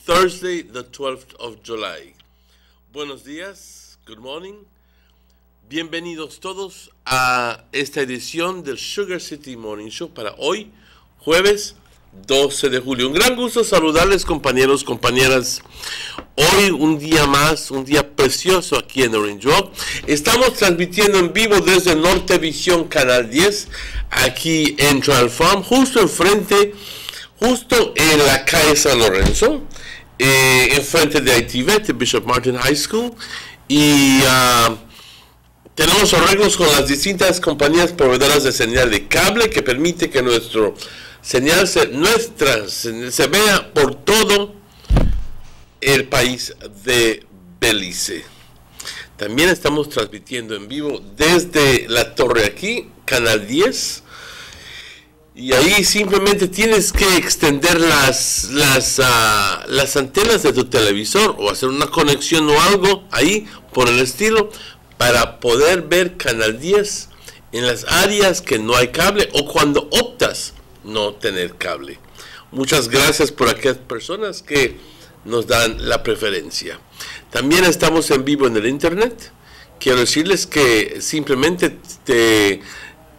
Thursday, the 12th of July. Buenos días, good morning. Bienvenidos todos a esta edición del Sugar City Morning Show para hoy, jueves 12 de julio. Un gran gusto saludarles, compañeros, compañeras. Hoy un día más, un día precioso aquí en Orange Walk. Estamos transmitiendo en vivo desde Nortevisión Canal 10, aquí en Trial Farm, justo enfrente, justo en la calle San Lorenzo, enfrente de ITV, de Bishop Martin High School. Y tenemos arreglos con las distintas compañías proveedoras de señal de cable que permite que nuestro señal se vea por todo el país de Belice. También estamos transmitiendo en vivo desde la torre aquí, Canal 10. Y ahí simplemente tienes que extender las antenas de tu televisor o hacer una conexión o algo ahí por el estilo para poder ver Canal 10 en las áreas que no hay cable o cuando optas no tener cable. Muchas gracias por aquellas personas que nos dan la preferencia. También estamos en vivo en el internet. Quiero decirles que simplemente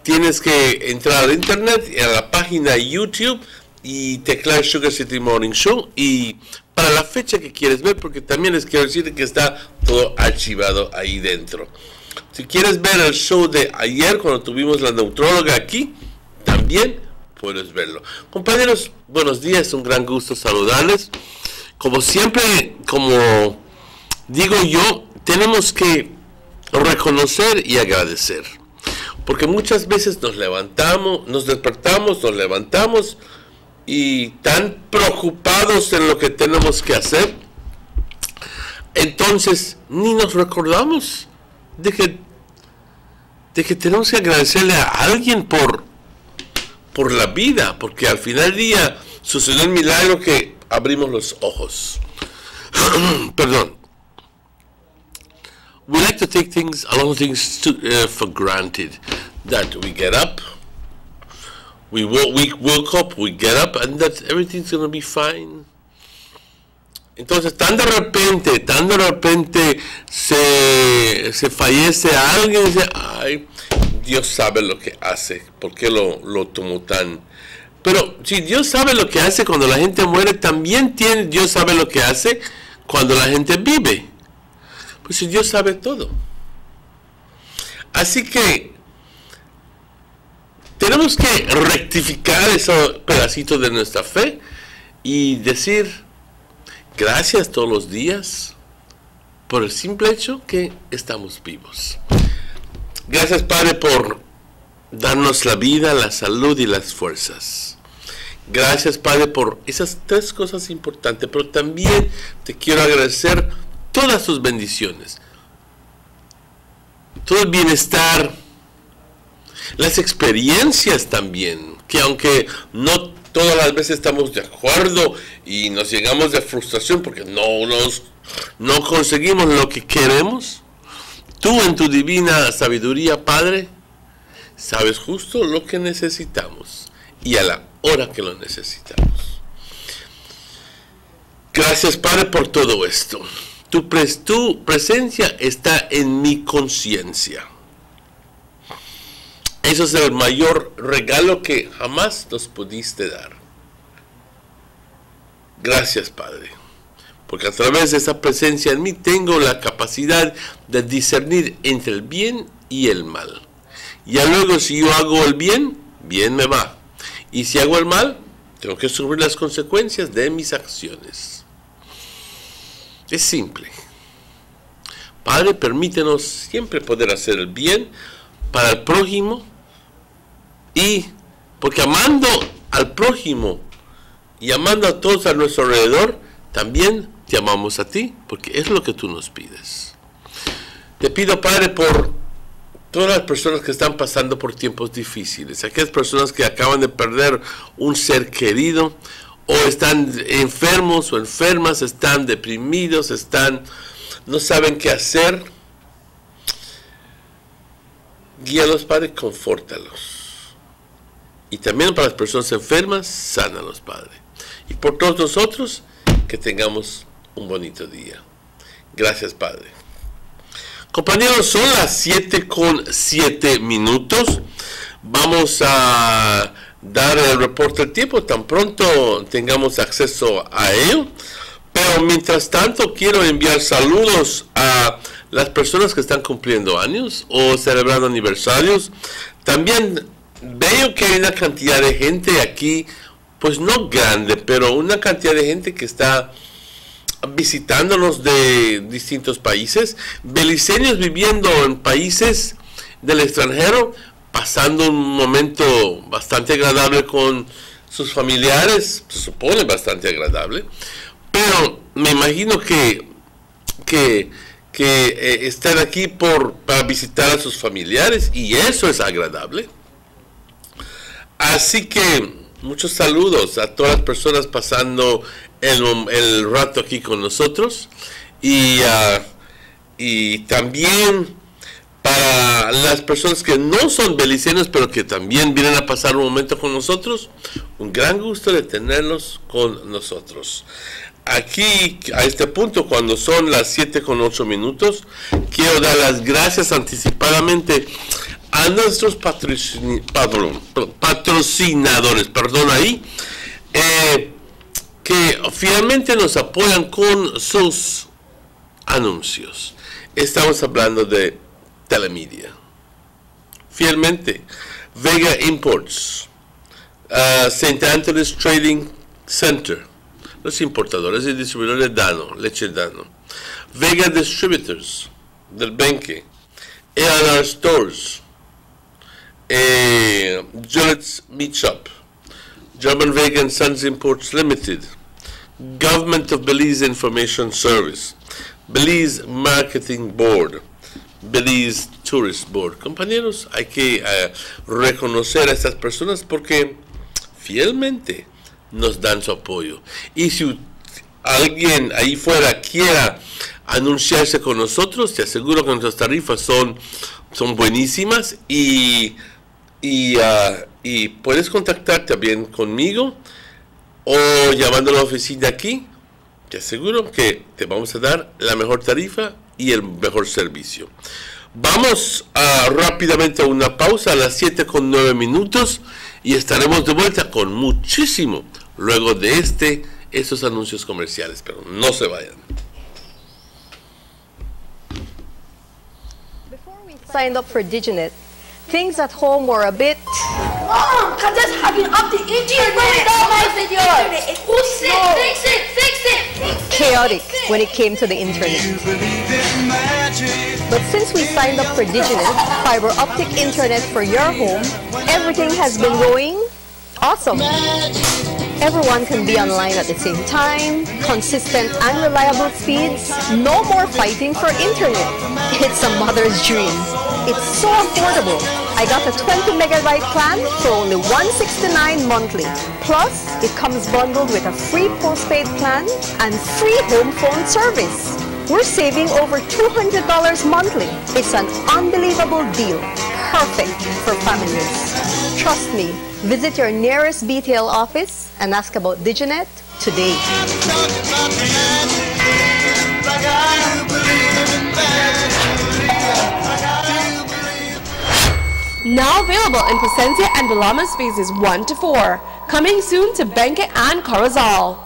tienes que entrar al internet, a la página YouTube y teclear Sugar City Morning Show y para la fecha que quieres ver, porque también les quiero decir que está todo archivado ahí dentro. Si quieres ver el show de ayer cuando tuvimos la neutróloga aquí, también puedes verlo. Compañeros, buenos días, un gran gusto saludarles. Como siempre, como digo yo, tenemos que reconocer y agradecer. Porque muchas veces nos despertamos, nos levantamos y tan preocupados en lo que tenemos que hacer, entonces ni nos recordamos de que tenemos que agradecerle a alguien por la vida, porque al final del día sucedió el milagro que abrimos los ojos. Perdón. We like to take a lot of things for granted. That we get up, we woke up, we get up, and that everything's going to be fine. Entonces, tan de repente se fallece a alguien y dice, ay, Dios sabe lo que hace, ¿por qué lo tomó tan? Pero si Dios sabe lo que hace cuando la gente muere, también Dios sabe lo que hace cuando la gente vive. Pues Dios sabe todo. Así que tenemos que rectificar esos pedacitos de nuestra fe y decir gracias todos los días por el simple hecho que estamos vivos. Gracias, Padre, por darnos la vida, la salud y las fuerzas. Gracias, Padre, por esas tres cosas importantes, pero también te quiero agradecer todas tus bendiciones, todo el bienestar, las experiencias también, que aunque no todas las veces estamos de acuerdo y nos llegamos de frustración porque no conseguimos lo que queremos, tú en tu divina sabiduría, Padre, sabes justo lo que necesitamos y a la hora que lo necesitamos. Gracias, Padre, por todo esto. Tu presencia está en mi conciencia. Eso es el mayor regalo que jamás nos pudiste dar. Gracias, Padre, porque a través de esa presencia en mí tengo la capacidad de discernir entre el bien y el mal. Ya luego, si yo hago el bien, bien me va. Y si hago el mal, tengo que sufrir las consecuencias de mis acciones. Es simple. Padre, permítenos siempre poder hacer el bien para el prójimo, y porque amando al prójimo y amando a todos a nuestro alrededor, también te amamos a ti, porque es lo que tú nos pides. Te pido, Padre, por todas las personas que están pasando por tiempos difíciles, aquellas personas que acaban de perder un ser querido, o están enfermos o enfermas, están deprimidos, no saben qué hacer. Guíalos, Padre, confórtalos. Y también para las personas enfermas, sánalos, Padre. Y por todos nosotros, que tengamos un bonito día. Gracias, Padre. Compañeros, son las 7:07. Vamos a dar el reporte del tiempo tan pronto tengamos acceso a ello. Pero mientras tanto quiero enviar saludos a las personas que están cumpliendo años o celebrando aniversarios. También veo que hay una cantidad de gente aquí, pues no grande, pero una cantidad de gente que está visitándonos de distintos países, beliceños viviendo en países del extranjero, pasando un momento bastante agradable con sus familiares, se supone bastante agradable, pero me imagino que están aquí para visitar a sus familiares y eso es agradable. Así que muchos saludos a todas las personas pasando el rato aquí con nosotros y también para las personas que no son beliceños pero que también vienen a pasar un momento con nosotros, un gran gusto de tenerlos con nosotros. Aquí, a este punto, cuando son las 7:08, quiero dar las gracias anticipadamente a nuestros patrocinadores, que fielmente nos apoyan con sus anuncios. Estamos hablando de Telemedia, fielmente, Vega Imports, St. Anthony's Trading Center, los importadores y distribuidores Dano, leche Dano, Vega Distributors del Benque, A&R Stores, Gillette's Meat Shop, German Vega & Sons Imports Limited, Government of Belize Information Service, Belize Marketing Board, Belize Tourist Board. Compañeros, hay que reconocer a estas personas porque fielmente nos dan su apoyo. Y si alguien ahí fuera quiera anunciarse con nosotros, te aseguro que nuestras tarifas son buenísimas y puedes contactarte también conmigo o llamando a la oficina aquí. Te aseguro que te vamos a dar la mejor tarifa y el mejor servicio. Vamos rápidamente a una pausa a las 7:09 y estaremos de vuelta con muchísimo luego de estos anuncios comerciales, pero no se vayan. Before we signed up for Diginet, things at home were a bit... Mom, I'm just having up the internet. Who's sick? Fix it. chaotic when it came to the internet. But since we signed up for Diginet, fiber optic internet for your home, everything has been going awesome. Everyone can be online at the same time, consistent and reliable speeds, no more fighting for internet. It's a mother's dream. It's so affordable. I got a 20 megabyte plan for only $169 monthly. Plus, it comes bundled with a free postpaid plan and free home phone service. We're saving over $200 monthly. It's an unbelievable deal. Perfect for families. Trust me. Visit your nearest BTL office and ask about Diginet today. Now available in Placentia and Villalma spaces 1 to 4. Coming soon to Benque and Corozal.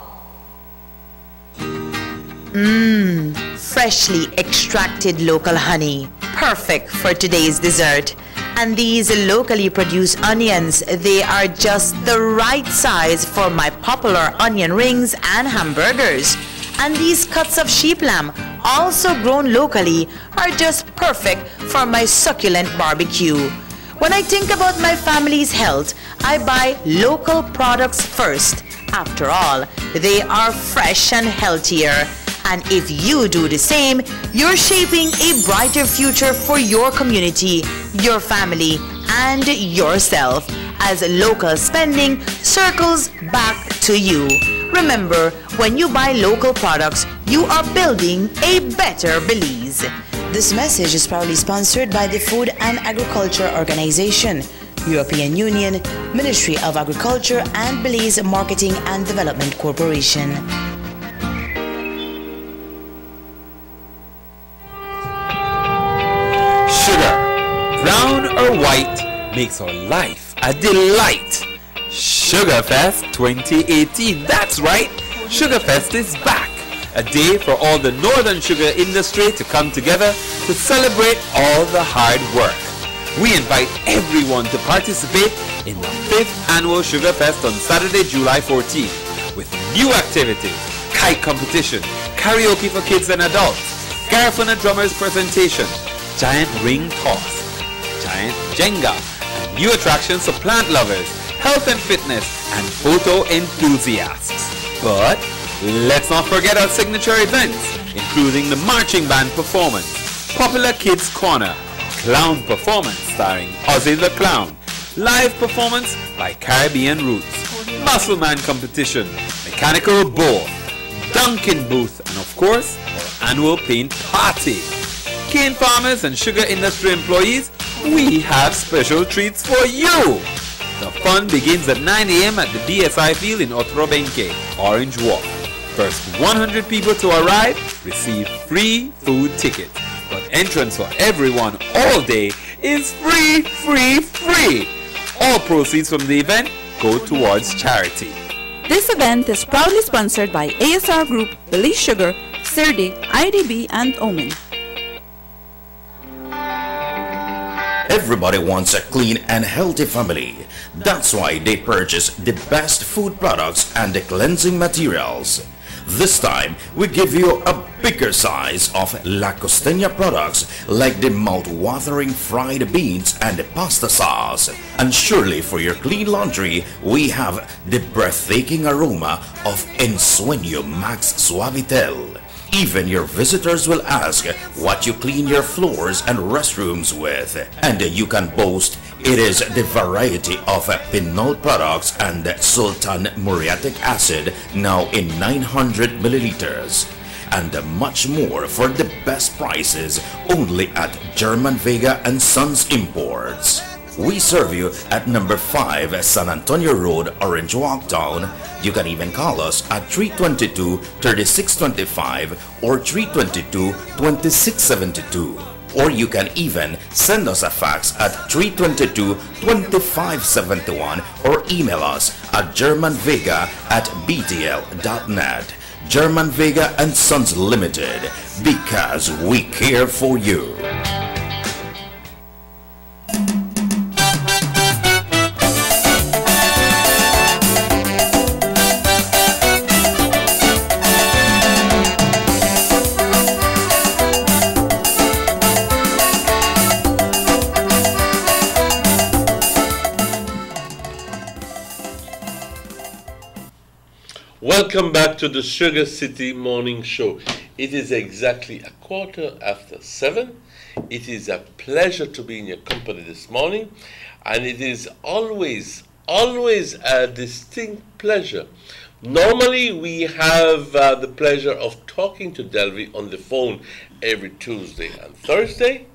Freshly extracted local honey. Perfect for today's dessert. And these locally produced onions, they are just the right size for my popular onion rings and hamburgers. And these cuts of sheep lamb, also grown locally, are just perfect for my succulent barbecue. When I think about my family's health, I buy local products first. After all, they are fresh and healthier. And if you do the same, you're shaping a brighter future for your community, your family, and yourself, as local spending circles back to you. Remember, when you buy local products, you are building a better Belize. This message is proudly sponsored by the Food and Agriculture Organization, European Union, Ministry of Agriculture, and Belize Marketing and Development Corporation. brown or white, makes our life a delight. Sugarfest 2018, that's right, Sugarfest is back. A day for all the northern sugar industry to come together to celebrate all the hard work. We invite everyone to participate in the 5th annual Sugarfest on Saturday, July 14th with new activities, kite competition, karaoke for kids and adults, Garifuna Drummers presentation, giant ring toss, giant Jenga, and new attractions for plant lovers, health and fitness, and photo enthusiasts. But let's not forget our signature events, including the marching band performance, popular kids corner, clown performance starring Ozzy the Clown, live performance by Caribbean Roots, muscle man competition, mechanical bull, Dunkin' booth, and of course, our annual paint party. Cane farmers and sugar industry employees, we have special treats for you. The fun begins at 9 a.m. at the DSI field in Otrobenke, Orange Walk. First 100 people to arrive receive free food tickets, but entrance for everyone all day is free. All proceeds from the event go towards charity. This event is proudly sponsored by ASR Group, Belize Sugar, Sirdi, IDB, and Omen. Everybody wants a clean and healthy family. That's why they purchase the best food products and the cleansing materials. This time, we give you a bigger size of La Costeña products like the mouth-watering fried beans and the pasta sauce. And surely for your clean laundry, we have the breathtaking aroma of Ensueño Max Suavitel. Even your visitors will ask what you clean your floors and restrooms with. And you can boast it is the variety of Pinol products and Sultan muriatic acid now in 900 milliliters. And much more for the best prices only at German Vega and Sons Imports. We serve you at number 5 San Antonio Road, Orange Walk Town. You can even call us at 322-3625 or 322-2672. Or you can even send us a fax at 322-2571 or email us at germanvega@btl.net. German Vega and Sons Limited, because we care for you. Welcome back to the Sugar City Morning Show. It is exactly 7:15. It is a pleasure to be in your company this morning, and it is always a distinct pleasure. Normally we have the pleasure of talking to Delvey on the phone every Tuesday and Thursday,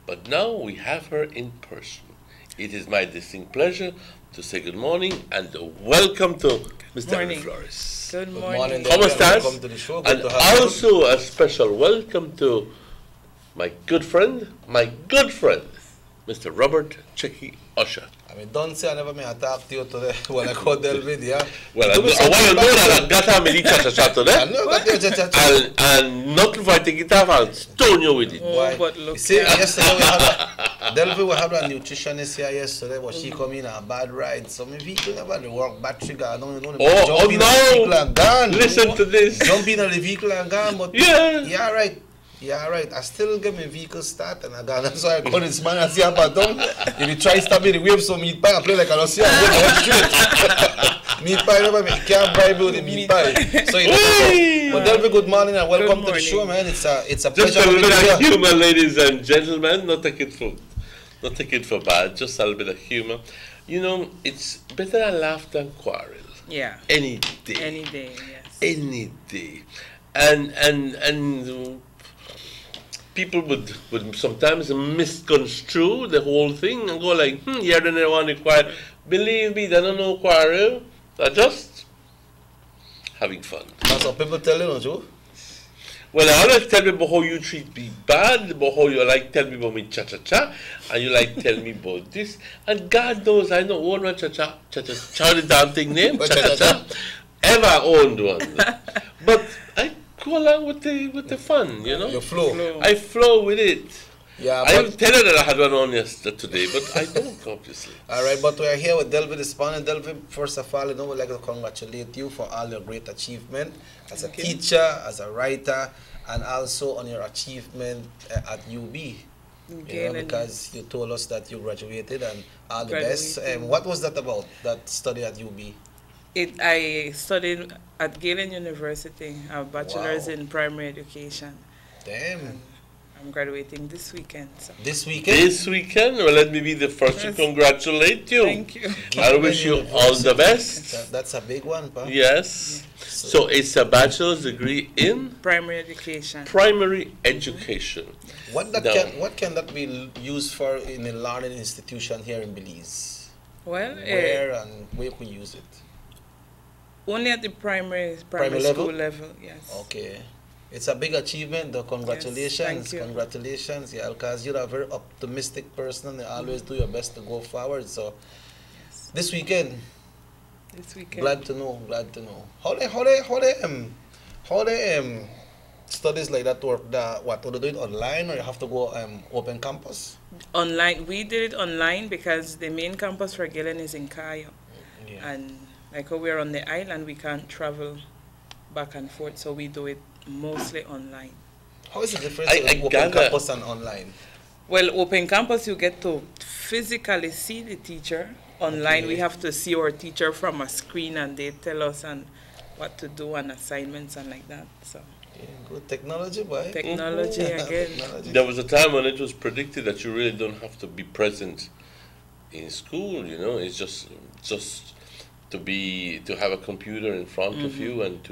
but now we have her in person. It is my distinct pleasure to say good morning and welcome to Mr. Delvey Flores. Good morning. ¿Cómo estás? Welcome to the show. And also a special welcome to my good friend, Mr. Robert Checky Usher. I mean, don't say I never may attack you today when I call Delvey, yeah? Well, I want to know that gata me cha today. And not fighting it off and stone you with it. Why? But look, you see, yesterday we had Delvey, we had a nutritionist here yesterday, but she come in a bad ride. So my vehicle never work, battery gone. Oh no! Listen to this. Jump in the vehicle and gone, but yeah, right. Yeah, right. I still get my vehicle start and I got that's why I call this man and see how bad down. If you try to stop me the wave some meat pie, I play like I don't see I'm going to head straight. Meat pie never can't bribe with the meat pie. So you know, but Delvey, good morning and welcome to the show, man. It's a pleasure. Just a little bit of humor, ladies and gentlemen. Not take it for bad, just a little bit of humor. You know, it's better to laugh than quarrel. Yeah. Any day. Any day, yes. Any day. And people would sometimes misconstrue the whole thing and go like, yeah, they don't want to quarrel. Believe me, they don't know quarrel. They're just having fun. That's what people tell you, don't you? Well, I always tell me about how you treat me bad, about how you like tell me about me cha-cha-cha, and you like tell me about this. And God knows I know one cha-cha, cha-cha-cha, the damn thing name, cha-cha-cha, ever owned one. But I go along with the fun, you know. The flow. I flow with it. Yeah, I didn't tell her that I had one on yesterday, but I don't, obviously. All right, but we're here with Delvin this morning. Delvin, first of all, we'd like to congratulate you for all your great achievement as a teacher, as a writer, and also on your achievement at UB. Because you told us that you graduated and all the best. What was that about, that study at UB? I studied at Galen University, a bachelor's in primary education. Damn. I'm graduating this weekend. So. This weekend? This weekend? Well, let me be the first to congratulate you. Thank you. I wish you all the best. That's a big one, pa. Yes. So it's a bachelor's degree in? Primary education. Primary education. What can that be used for in a learning institution here in Belize? Well, where and where can you use it? Only at the primary school level, yes. Okay. It's a big achievement, though. Congratulations. Yes, thank you. Congratulations. Yeah, because you're a very optimistic person and you always do your best to go forward. So, this weekend. Glad to know. How they studies like that work? What, do they do it online or you have to go open campus? Online. We did it online because the main campus for Galen is in Cayo. Yeah. And like we're on the island, we can't travel back and forth, so we do it mostly online. How is the difference between open campus and online? Well, open campus, you get to physically see the teacher. Online, we have to see our teacher from a screen and they tell us and what to do and assignments and like that. So. Yeah, good technology, boy. Technology again. There was a time when it was predicted that you really don't have to be present in school, you know. It's just to have a computer in front of you and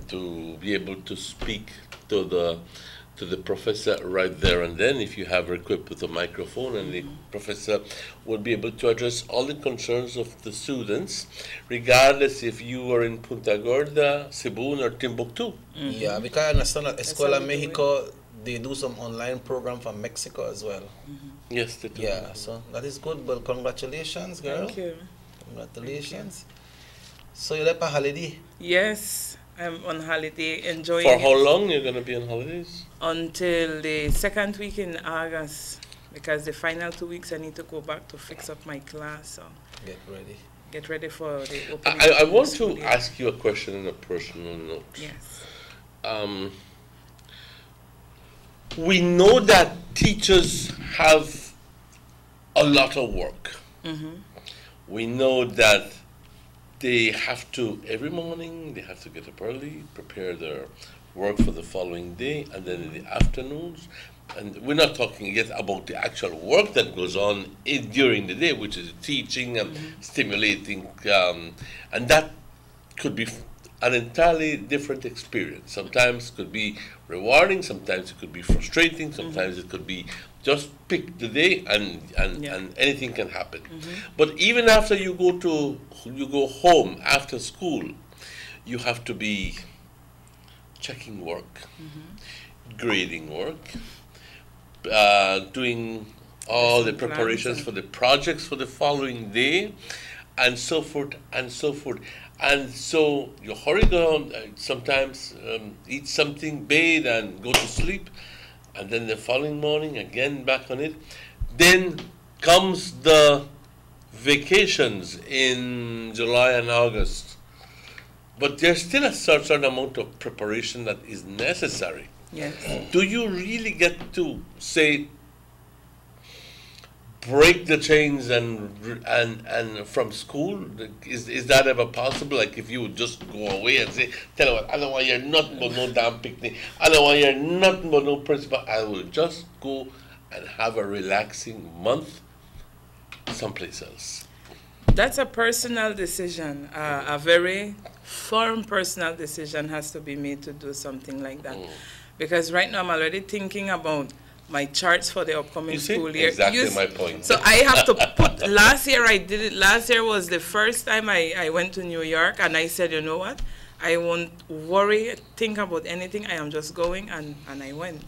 to be able to speak to the professor right there and then, if you have her equipped with a microphone, and the professor will be able to address all the concerns of the students, regardless if you are in Punta Gorda, Cebu, or Timbuktu. Yeah, because I understand at Escuela Mexico, they do some online program from Mexico as well. Yes, they do. Yeah, so that is good. Well, congratulations, girl. Thank you. Congratulations. So you're on holiday? Yes, I'm on holiday, enjoying For how long you're going to be on holidays? Until the second week in August, because the final 2 weeks I need to go back to fix up my class. So get ready for the opening. I want to ask you a question on a personal note. Yes. We know that teachers have a lot of work. We know that they have to, every morning, they have to get up early, prepare their work for the following day, and then in the afternoons. And we're not talking yet about the actual work that goes on during the day, which is teaching and stimulating. And that could be an entirely different experience. Sometimes it could be rewarding, sometimes it could be frustrating, sometimes it could be just pick the day and anything can happen. But even after you go home after school, you have to be checking work, grading work, doing all the preparations for the projects for the following day, and so forth and so forth. And so you hurry down, sometimes eat something, bathe, and go to sleep. And then the following morning, again back on it. Then comes the vacations in July and August. But there's still a certain amount of preparation that is necessary. Yes. Do you really get to, say, break the chains and from school? Is that ever possible? Like if you would just go away and say, tell you what, I don't want to hear nothing but no damn picnic. I don't want to hear nothing but no principal. I will just go and have a relaxing month someplace else. That's a personal decision. A very firm personal decision has to be made to do something like that. Because right now I'm already thinking about my charts for the upcoming school year. Exactly my point. So I have to put, last year I did it, last year was the first time I went to New York, and I said, you know what, I won't worry, think about anything. I am just going, and I went.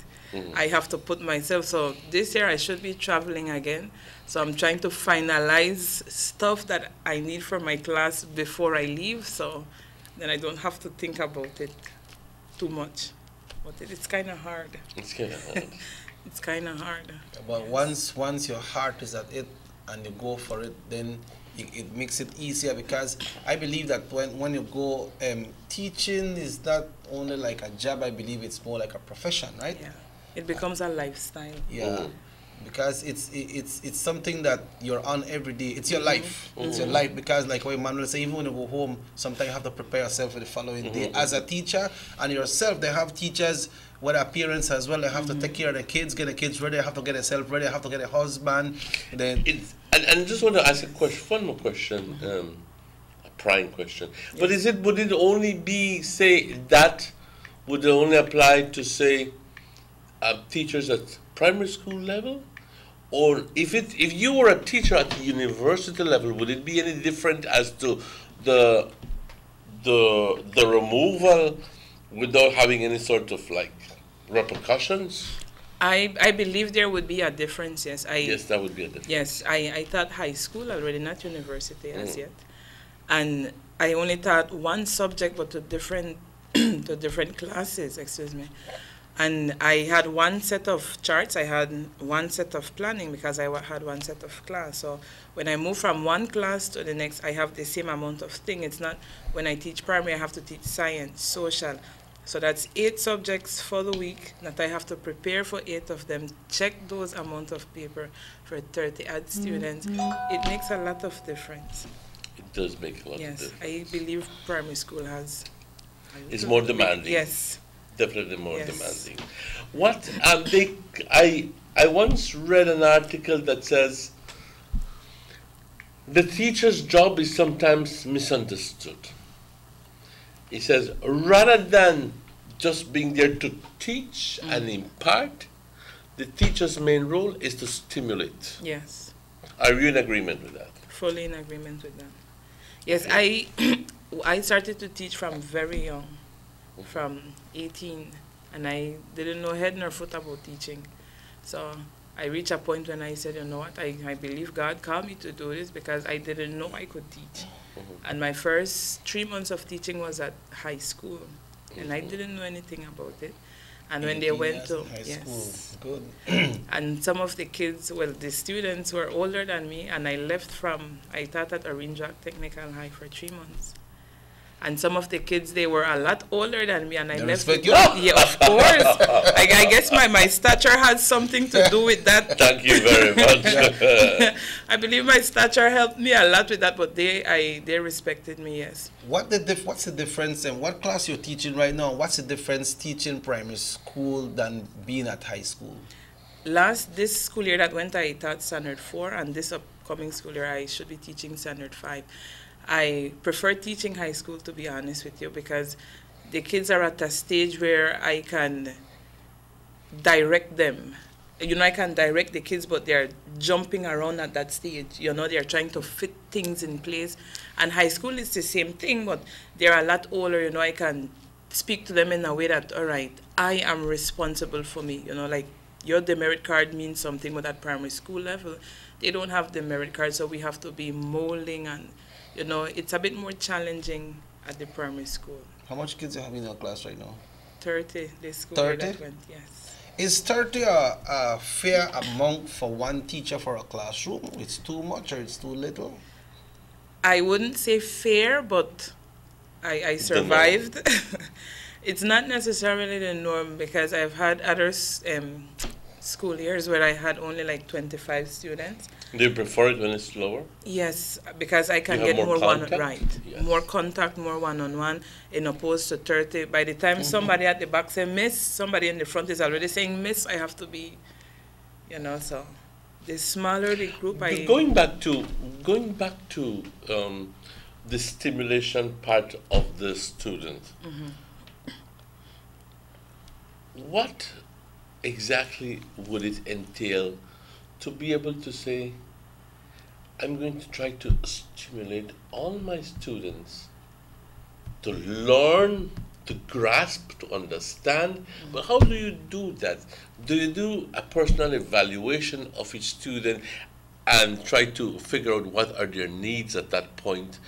I have to put myself, so this year I should be traveling again. So I'm trying to finalize stuff that I need for my class before I leave, so then I don't have to think about it too much. But it's kind of hard. It's kind of hard. It's kind of hard. But once your heart is at it and you go for it, then it makes it easier, because I believe that when you go, teaching is not only like a job. I believe it's more like a profession, right? Yeah, it becomes a lifestyle. Yeah, because it's something that you're on every day. It's your life. It's your life, because like what Emmanuel said, even when you go home, sometimes you have to prepare yourself for the following day. As a teacher and yourself, they have teachers, whether parents as well, they have to take care of the kids, get the kids ready, they have to get themselves ready, they have to get a husband. Then and just want to ask a question, one more question, a prime question. But would it only be, say, that would it only apply to, say, teachers at primary school level? Or if you were a teacher at the university level, would it be any different as to the removal without having any sort of like repercussions? I believe there would be a difference, yes. Yes, that would be a difference. Yes, I taught high school already, not university as yet. And I only taught one subject, but to different to different classes, excuse me. And I had one set of charts, I had one set of planning, because I had one set of class. So when I move from one class to the next, I have the same amount of thing. It's not, when I teach primary, I have to teach science, social. So that's 8 subjects for the week that I have to prepare for 8 of them, check those amount of paper for 30 odd students. It makes a lot of difference. It does make a lot of difference. Yes, I believe primary school has. It's more demanding. Yes. Definitely more demanding. What I once read an article that says the teacher's job is sometimes misunderstood. It says rather than just being there to teach and impart, the teacher's main role is to stimulate. Yes. Are you in agreement with that? Fully in agreement with that. Yes, I started to teach from very young, from 18, and I didn't know head nor foot about teaching. So I reached a point when I said, you know what, I believe God called me to do this, because I didn't know I could teach. And my first 3 months of teaching was at high school, and I didn't know anything about it. And when they went to good. And some of the kids, well, the students were older than me, and I taught at Orange Rock Technical High for 3 months. And some of the kids, they were a lot older than me, and I left. Yeah, of course. I guess my stature had something to do with that. Thank you very much. I believe my stature helped me a lot with that, but they respected me, yes. What's the difference, and what class you're teaching right now? What's the difference teaching primary school than being at high school? This school year that went, I taught standard 4, and this upcoming school year, I should be teaching standard 5. I prefer teaching high school, to be honest with you, because the kids are at a stage where I can direct them. You know, I can direct the kids, but they're jumping around at that stage. You know, they're trying to fit things in place. And high school is the same thing, but they're a lot older. You know, I can speak to them in a way that, all right, I am responsible for me. You know, like your demerit card means something, but at primary school level, they don't have demerit card, so we have to be molding, and you know, it's a bit more challenging at the primary school. How much kids you have in your class right now? 30 this school 30? year that went, yes. Is 30 a fair amount for one teacher for a classroom? It's too much or it's too little? I wouldn't say fair, but I survived. It's not necessarily the norm, because I've had other school years where I had only like 25 students. Do you prefer it when it's lower? Yes, because I can You get have more more contact? Yes. more contact, more one-on-one, in opposed to 30. By the time somebody at the back says miss, somebody in the front is already saying miss, I have to be, you know, so the smaller the group, Going back to the stimulation part of the student, what exactly would it entail to be able to say, I'm going to try to stimulate all my students to learn, to grasp, to understand. But how do you do that? Do you do a personal evaluation of each student and try to figure out what are their needs at that point?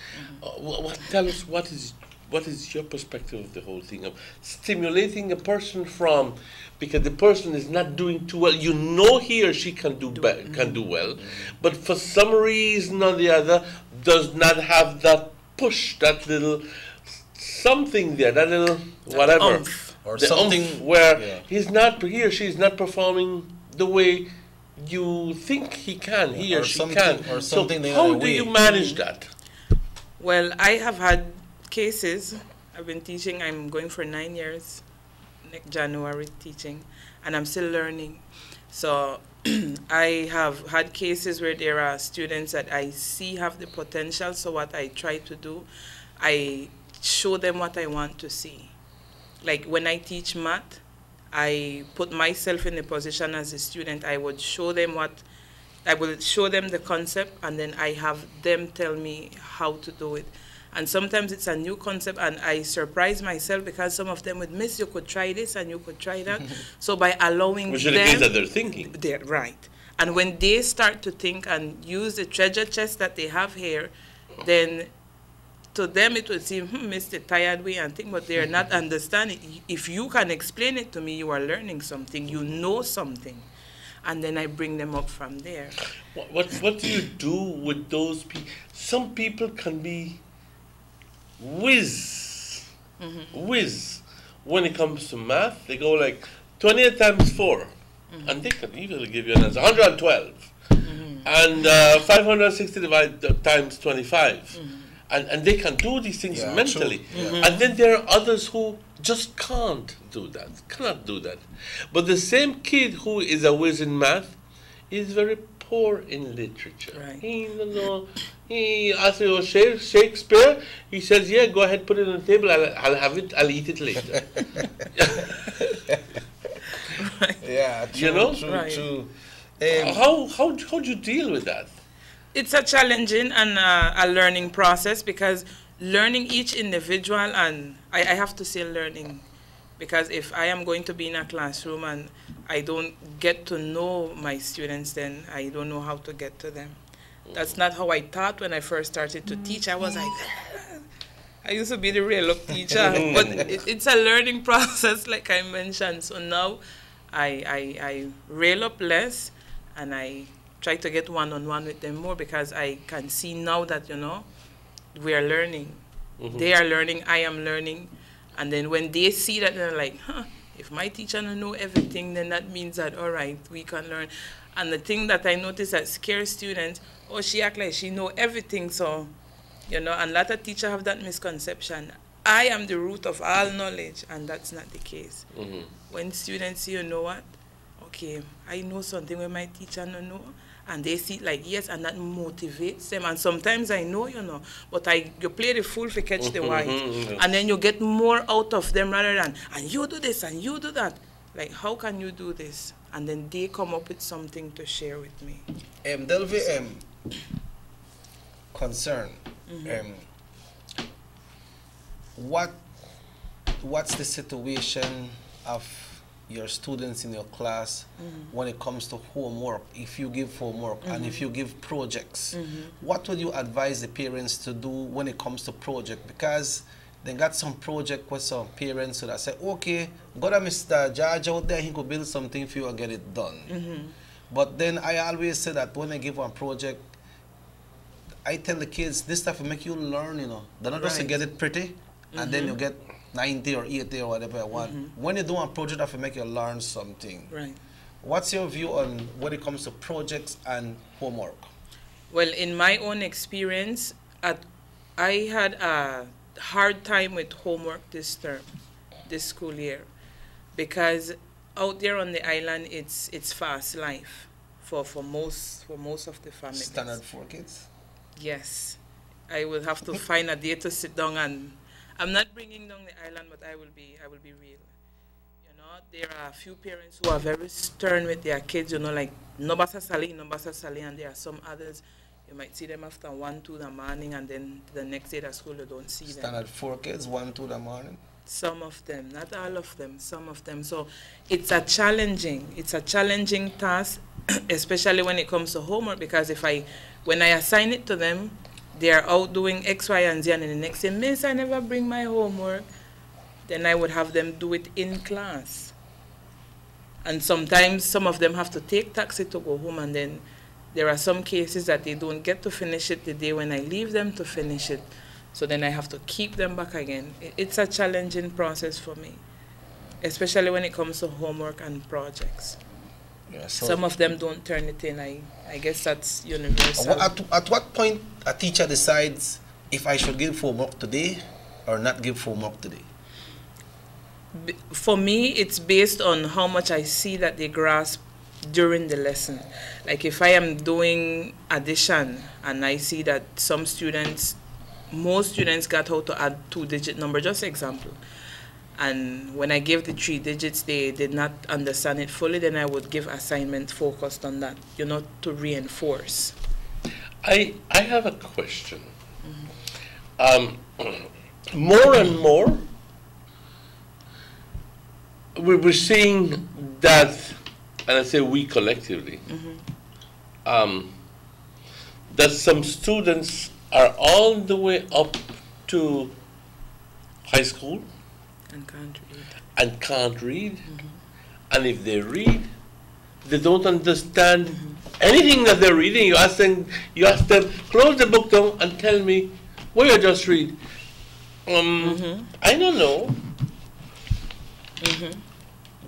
Tell us what is your perspective of the whole thing of stimulating a person from, because the person is not doing too well. You know he or she can do well, but for some reason or the other does not have that push, that little something there, that little whatever, or the something where he or she is not performing the way you think he can, he or she can. Or something. So how do you manage that? Well, I have had cases. I've been teaching. I'm going for 9 years next January teaching, and I'm still learning. So I have had cases where there are students that I see have the potential. So what I try to do, I show them what I want to see. Like when I teach math, I put myself in the position as a student. I will show them the concept, and then I have them tell me how to do it. And sometimes it's a new concept, and I surprise myself because some of them would miss, you could try this and you could try that. So by allowing which them... Which indicates that they're thinking. They're right. And when they start to think and use the treasure chest that they have here, then to them it would seem, Mr. Tired way and think, but they're not understanding. If you can explain it to me, you are learning something, you know something. And then I bring them up from there. What do you do with those people? Some people can be whiz when it comes to math. They go like 28 times 4, and they can easily give you an answer, 112, and 560 divided times 25. And they can do these things mentally. And then there are others who just cannot do that. But the same kid who is a whiz in math is very poor in literature. Right. He asks you Shakespeare, he says, yeah, go ahead, put it on the table, I'll have it, I'll eat it later. Yeah, true, you know? true. How do you deal with that? It's a challenging and a learning process, because learning each individual, and I have to say learning, because if I am going to be in a classroom and I don't get to know my students, then I don't know how to get to them. That's not how I thought when I first started to teach. I was like, I used to be the real up teacher, but it's a learning process, like I mentioned. So now I rail up less, and I try to get one-on-one with them more, because I can see now that, we are learning. They are learning, I am learning. And then when they see that, they're like, if my teacher don't know everything, then that means that, all right, we can learn. And the thing that I notice that scares students, she act like she know everything, so, and a lot of teachers have that misconception. I am the root of all knowledge, and that's not the case. When students see, you know what, okay, I know something where my teacher don't know, and they see it like, yes, and that motivates them. And sometimes I know, but you play the fool to catch the white. And then you get more out of them rather than, and you do this and you do that. Like, how can you do this? And then they come up with something to share with me. Delvi, concern. What's the situation of your students in your class when it comes to homework? If you give homework and if you give projects, what would you advise the parents to do when it comes to project? Because they got some project with some parents that say, okay, go to Mr. George out there, he could build something for you and get it done. But then I always say that when I give one project, I tell the kids, this stuff will make you learn, They're not just to get it pretty, and then you get 90 or 80 or whatever I want. When you do a project, that will make you learn something. Right. What's your view on when it comes to projects and homework? Well, in my own experience, I had a hard time with homework this school year, because out there on the island, it's fast life for most of the families. Standard for kids? Yes. I will have to find a day to sit down, and I'm not bringing down the island, but I will be real. There are a few parents who are very stern with their kids, like, no basa sali, and there are some others, You might see them after 1, 2 in the morning, and then the next day at school you don't see them. Standard 4 kids, 1, 2 in the morning. Some of them, not all of them, some of them. So it's a challenging task, especially when it comes to homework, because when I assign it to them, they are out doing X, Y, and Z, and then the next day, Miss, I never bring my homework. Then I would have them do it in class. And sometimes some of them have to take taxi to go home, and then there are some cases that they don't get to finish it the day when I leave them to finish it. So then I have to keep them back again. It's a challenging process for me, especially when it comes to homework and projects. Yeah, so some of them don't turn it in. I guess that's universal. At what point a teacher decides if I should give homework today or not give homework today? For me, it's based on how much I see that they grasp during the lesson. Like if I am doing addition and I see that most students got how to add 2-digit number, just example. And when I gave the 3 digits, they did not understand it fully, then I would give assignment focused on that, to reinforce. I have a question. More and more, we're seeing that, and I say we collectively, that some students are all the way up to high school and can't read. And if they read, they don't understand anything that they're reading. You ask them, close the book down and tell me what you just read. I don't know.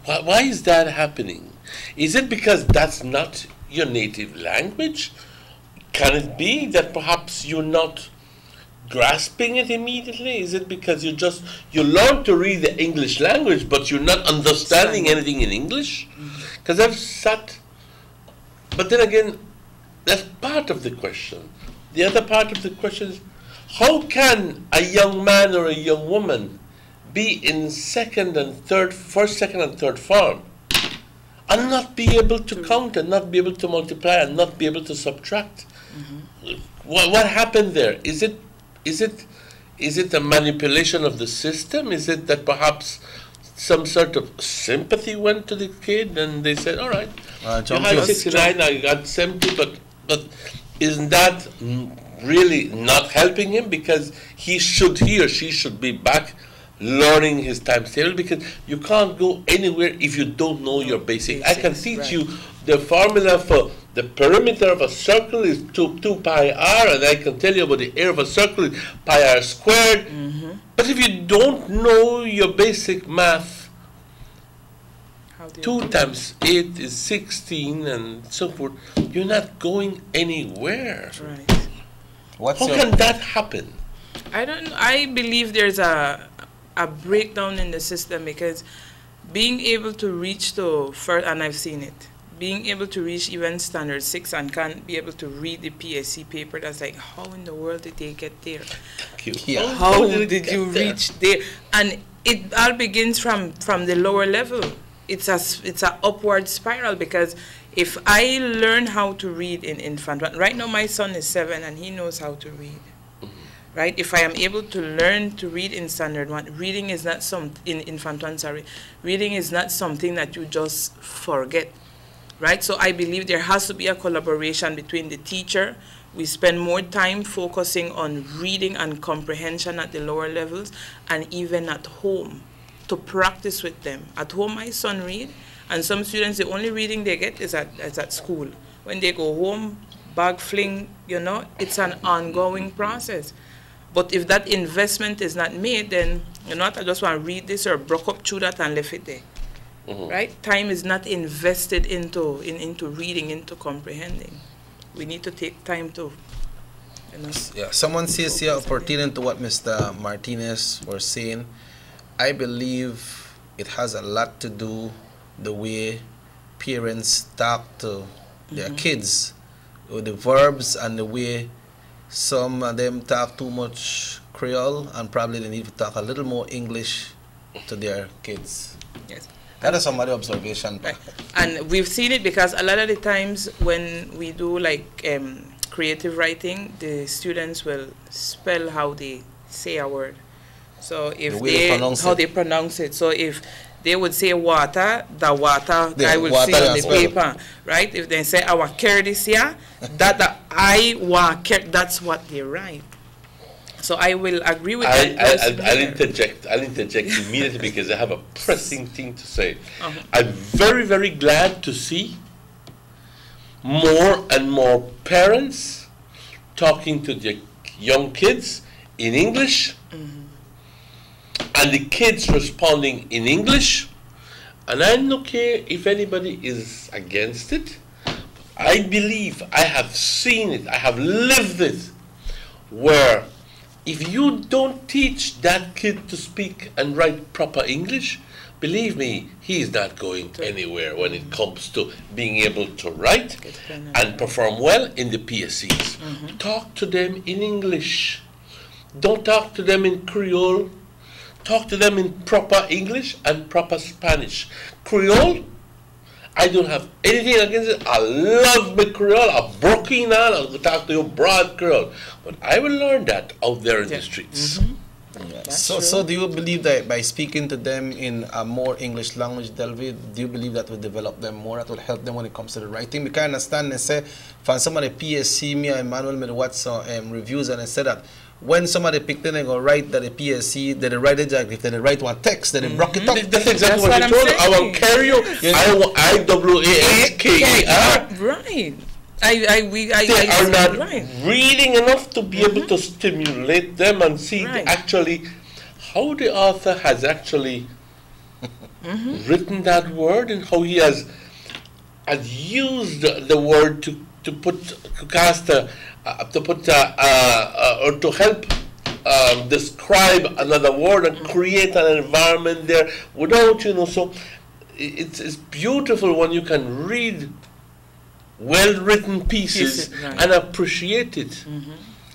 Why is that happening? Is it because that's not your native language? Can it be that perhaps you're not grasping it immediately? Is it because you learn to read the English language, but you're not understanding anything in English? Because but then again, that's part of the question. The other part of the question is, how can a young man or a young woman be in first, second, and third form and not be able to count and not be able to multiply and not be able to subtract? What happened there? Is it a manipulation of the system? Is it that perhaps some sort of sympathy went to the kid and they said, all right, you had 69, I got 70, but isn't that really not helping him? Because he or she should be back learning his times table, because you can't go anywhere if you don't know your basic. I can teach you the formula for the perimeter of a circle is 2 pi r, and I can tell you about the area of a circle is pi r squared. But if you don't know your basic math, 2 times 8 is 16 and so forth, you're not going anywhere. Right. How can that happen? I believe there's a breakdown in the system, because being able to reach and I've seen it, being able to reach even standard 6 and can't be able to read the PSC paper, that's like, how in the world did they get there? Yeah. How did you reach there? And it all begins from the lower level. It's a upward spiral, because if I learn how to read in infant, right now my son is 7 and he knows how to read. Right? If I am able to learn to read in standard 1, reading is not in infant 1, reading is not something that you just forget. Right? So I believe there has to be a collaboration between the teacher. We spend more time focusing on reading and comprehension at the lower levels, and even at home, to practice with them. At home, my son read, and some students, the only reading they get is at school. When they go home, bag fling, it's an ongoing process. But if that investment is not made, then, I just want to read this or broke up through that and left it there. Right? Time is not invested into reading, into comprehending. We need to take time to, Yeah, someone says here, pertaining to what Mr. Martinez was saying, I believe it has a lot to do the way parents talk to their kids, with the verbs and the way some of them talk too much Creole, and probably they need to talk a little more English to their kids. Yes. That is somebody's observation. Right. And we've seen it, because a lot of the times when we do creative writing, the students will spell how they say a word. So if they pronounce it. So if they would say water, the water I will say on the paper, right? If they say our care this year, that I want care, that's what they write. So I will agree with that. I'll interject immediately because I have a pressing thing to say. I'm very, very glad to see more and more parents talking to their young kids in English, and the kids responding in English. And I don't care if anybody is against it. I believe, I have seen it, I have lived it, where if you don't teach that kid to speak and write proper English, believe me, he is not going anywhere when it comes to being able to write and perform well in the PSCs. Talk to them in English. Don't talk to them in Creole. Talk to them in proper English and proper Spanish. Creole, I don't have anything against it. I love my Creole. I'm broken now. I'll talk to you broad Creole. But I will learn that out there in the streets. So do you believe that by speaking to them in a more English language, Delvi, do you believe that will develop them more, that will help them when it comes to the writing? Because I understand, they say, from some of the PSC, me and Emmanuel made watch some reviews, and they said that when somebody picked in and go write that the PSC, that they write it, if they write one text, then they broke it up. That's exactly what you told. I want karaoke. IWASKER. Right. They are not reading enough to be able to stimulate them and see actually how the author has actually written that word and how he has used the word to cast or to help describe another word and create an environment there without, so it's beautiful when you can read well-written pieces and appreciate it.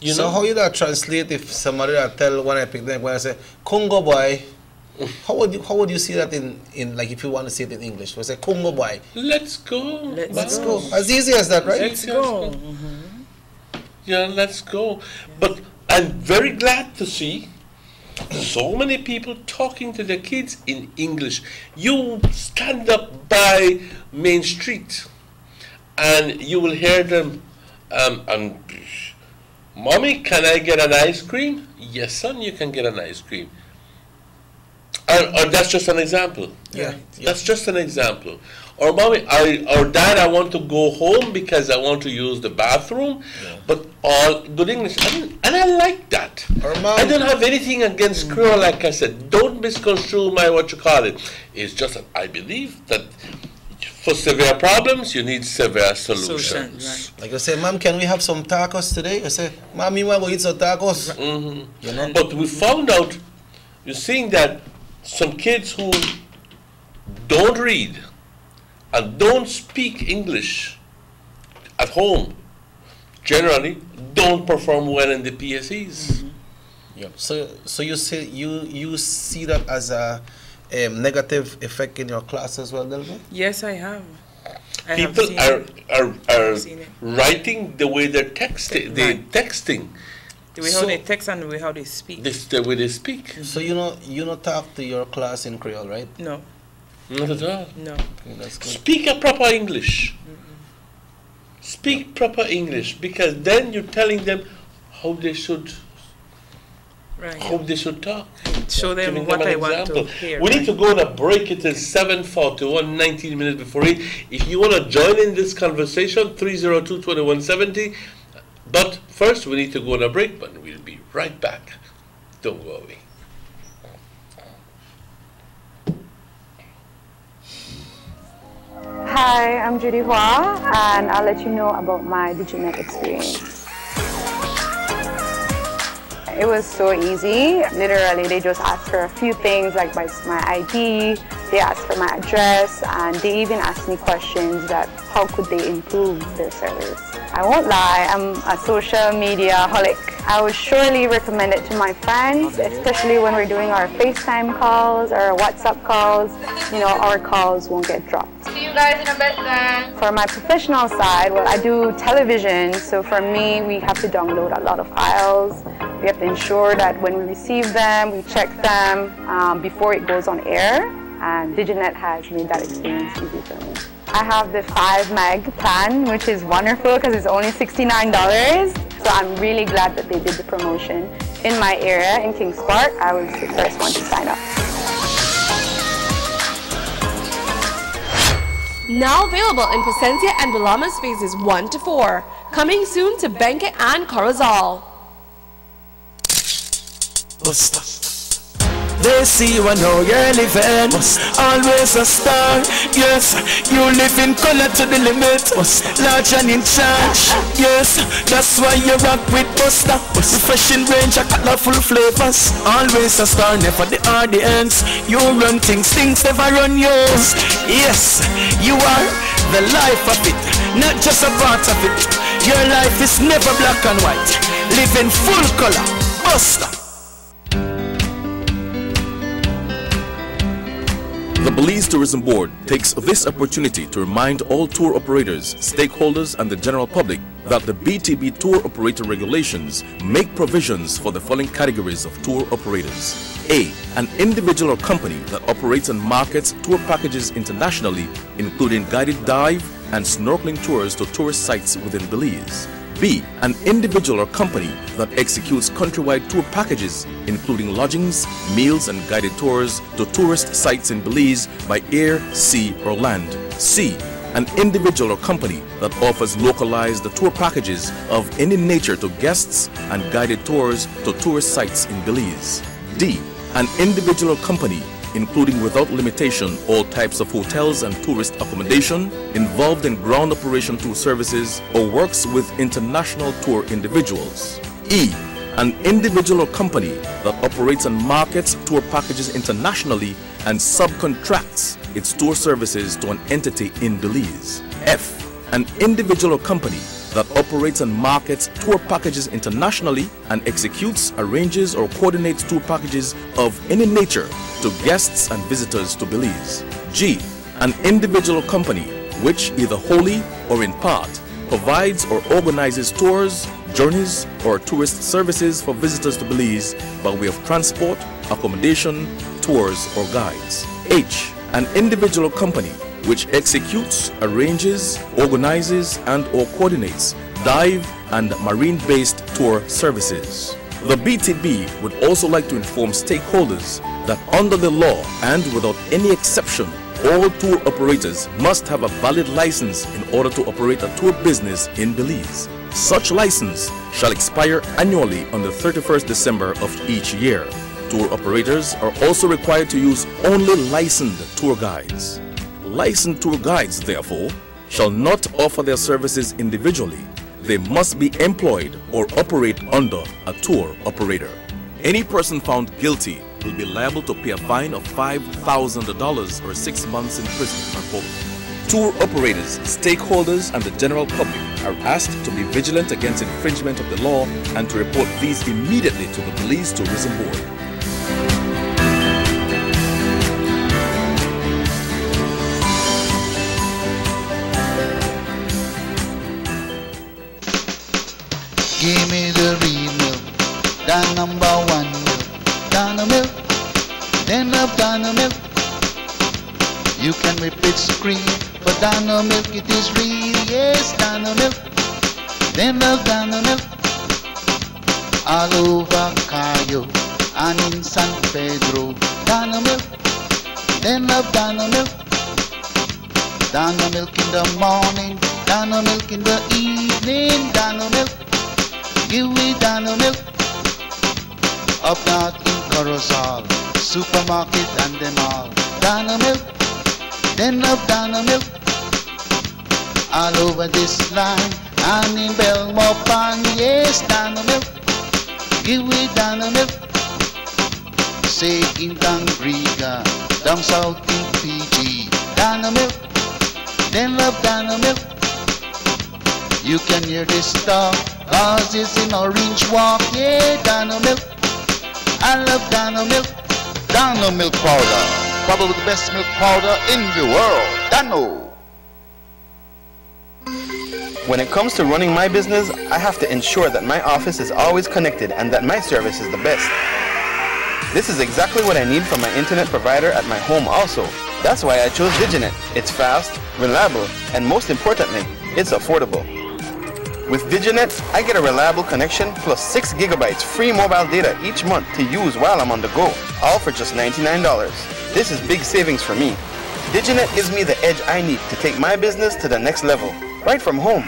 So how you that translate if somebody that tell when I pick them, when I say Congo boy, how would you see that in like if you want to say it in English? We say Congo boy. Let's go. Let's go. As easy as that, right? Let's go. Yeah, let's go. But I'm very glad to see so many people talking to their kids in English. You stand up by Main Street and you will hear them, Mommy, can I get an ice cream? Yes, son, you can get an ice cream. Or that's just an example. That's just an example. Or Mommy, or Dad, I want to go home because I want to use the bathroom. But all good English, and I like that. Or Mom, I don't have anything against Creole, like I said. Don't misconstrue my It's just that I believe that for severe problems, you need severe solutions. Like you say, Mom, can we have some tacos today? You say, Mom, you want to go eat some tacos? You know? But we found out, you're seeing that some kids who don't read and don't speak English at home generally don't perform well in the PSEs. So you say you see that as a negative effect in your class as well, Delvi? Yes, I have. People are writing the way they're texting. The way how they text and the way how they speak. The way they speak. So you not talk to your class in Creole, right? No. Not at all. No. Okay, that's good. Speak a proper English. Speak proper English, because then you're telling them how they should how they should talk. Show them what I want to hear. We need to go on a break. It is 7:41, 19 minutes before 8. If you want to join in this conversation, 302-2170. But first, we need to go on a break, but we'll be right back. Don't go away. Hi, I'm Judy Hua, and I'll let you know about my DigiNet experience. It was so easy. Literally, they just asked for a few things like my ID, they asked for my address, and they even asked me questions that how could they improve their service. I won't lie, I'm a social media holic. I would surely recommend it to my friends, especially when we're doing our FaceTime calls or WhatsApp calls. Our calls won't get dropped. See you guys in a bit then. For my professional side, well, I do television, so for me, we have to download a lot of files. We have to ensure that when we receive them, we check them before it goes on air, and DigiNet has made that experience easy for me. I have the 5 meg plan, which is wonderful because it's only $69, so I'm really glad that they did the promotion. In my area, in Kings Park, I was the first one to sign up. Now available in Placencia and Bulamas phases 1 to 4. Coming soon to Benque and Corozal. They see you and know you're living. Always a star. Yes, you live in color to the limit. Large and in charge. Yes, that's why you rock with Buster. Refreshing range, a colorful flavors. Always a star, never the audience. You run things, things never run yours. Yes, you are the life of it, not just a part of it. Your life is never black and white. Live in full color. Buster. The Belize Tourism Board takes this opportunity to remind all tour operators, stakeholders and the general public that the BTB Tour Operator Regulations make provisions for the following categories of tour operators. A. An individual or company that operates and markets tour packages internationally, including guided dive and snorkeling tours to tourist sites within Belize. B. An individual or company that executes countrywide tour packages, including lodgings, meals and guided tours to tourist sites in Belize by air, sea or land. C. An individual or company that offers localized tour packages of any nature to guests and guided tours to tourist sites in Belize. D. An individual or company including without limitation all types of hotels and tourist accommodation, involved in ground operation tour services, or works with international tour individuals. E. An individual or company that operates and markets tour packages internationally and subcontracts its tour services to an entity in Belize. F. An individual or company that operates and markets tour packages internationally and executes, arranges or coordinates tour packages of any nature to guests and visitors to Belize. G. An individual or company which either wholly or in part provides or organizes tours, journeys or tourist services for visitors to Belize by way of transport, accommodation, tours or guides. H. An individual or company which executes, arranges, organizes and or coordinates dive and marine-based tour services. The BTB would also like to inform stakeholders that under the law and without any exception, all tour operators must have a valid license in order to operate a tour business in Belize. Such license shall expire annually on the 31st December of each year. Tour operators are also required to use only licensed tour guides. Licensed tour guides, therefore, shall not offer their services individually. They must be employed or operate under a tour operator. Any person found guilty will be liable to pay a fine of $5,000 or 6 months in prison or both. Tour operators, stakeholders, and the general public are asked to be vigilant against infringement of the law and to report these immediately to the Belize Tourism Board. Give me the real milk, the #1 milk, Dano milk, then love Dano milk. You can whip it cream, but Dano milk it is real, yes, Dano milk, then love Dano milk. All over Cayo and in San Pedro, Dano milk, then love Dano milk. Dano milk in the morning, Dano milk in the evening, Dano milk. Give me Dano milk. Up north in Corozal, supermarket and them all. Dano milk, then love Dano milk. All over this land and in Belmopan, yes, Dano milk. Give me Dano milk. Say in Tangriga, down south in Fiji, Dano milk, then love Dano milk. You can hear this talk, cause it's in Orange Walk, yeah, Dano milk. I love Dano milk. Dano milk powder, probably the best milk powder in the world. Dano. When it comes to running my business, I have to ensure that my office is always connected and that my service is the best. This is exactly what I need from my internet provider at my home also. That's why I chose Diginet. It's fast, reliable, and most importantly, it's affordable. With Diginet, I get a reliable connection plus 6 gigabytes free mobile data each month to use while I'm on the go, all for just $99. This is big savings for me. Diginet gives me the edge I need to take my business to the next level, right from home.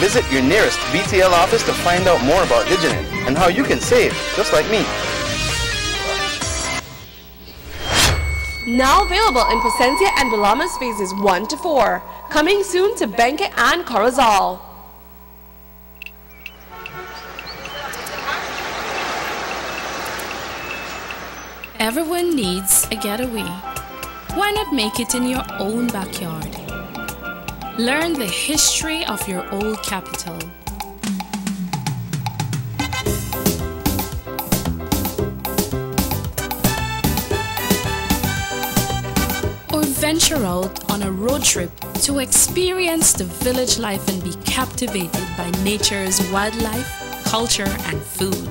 Visit your nearest BTL office to find out more about Diginet and how you can save, just like me. Now available in Placencia and Bulamas phases 1 to 4. Coming soon to Benque and Corozal. Everyone needs a getaway. Why not make it in your own backyard? Learn the history of your old capital. Or venture out on a road trip to experience the village life and be captivated by nature's wildlife, culture, and food.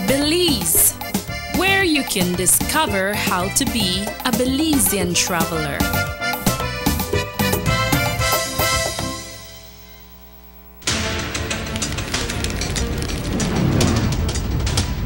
Belize, where you can discover how to be a Belizean traveler.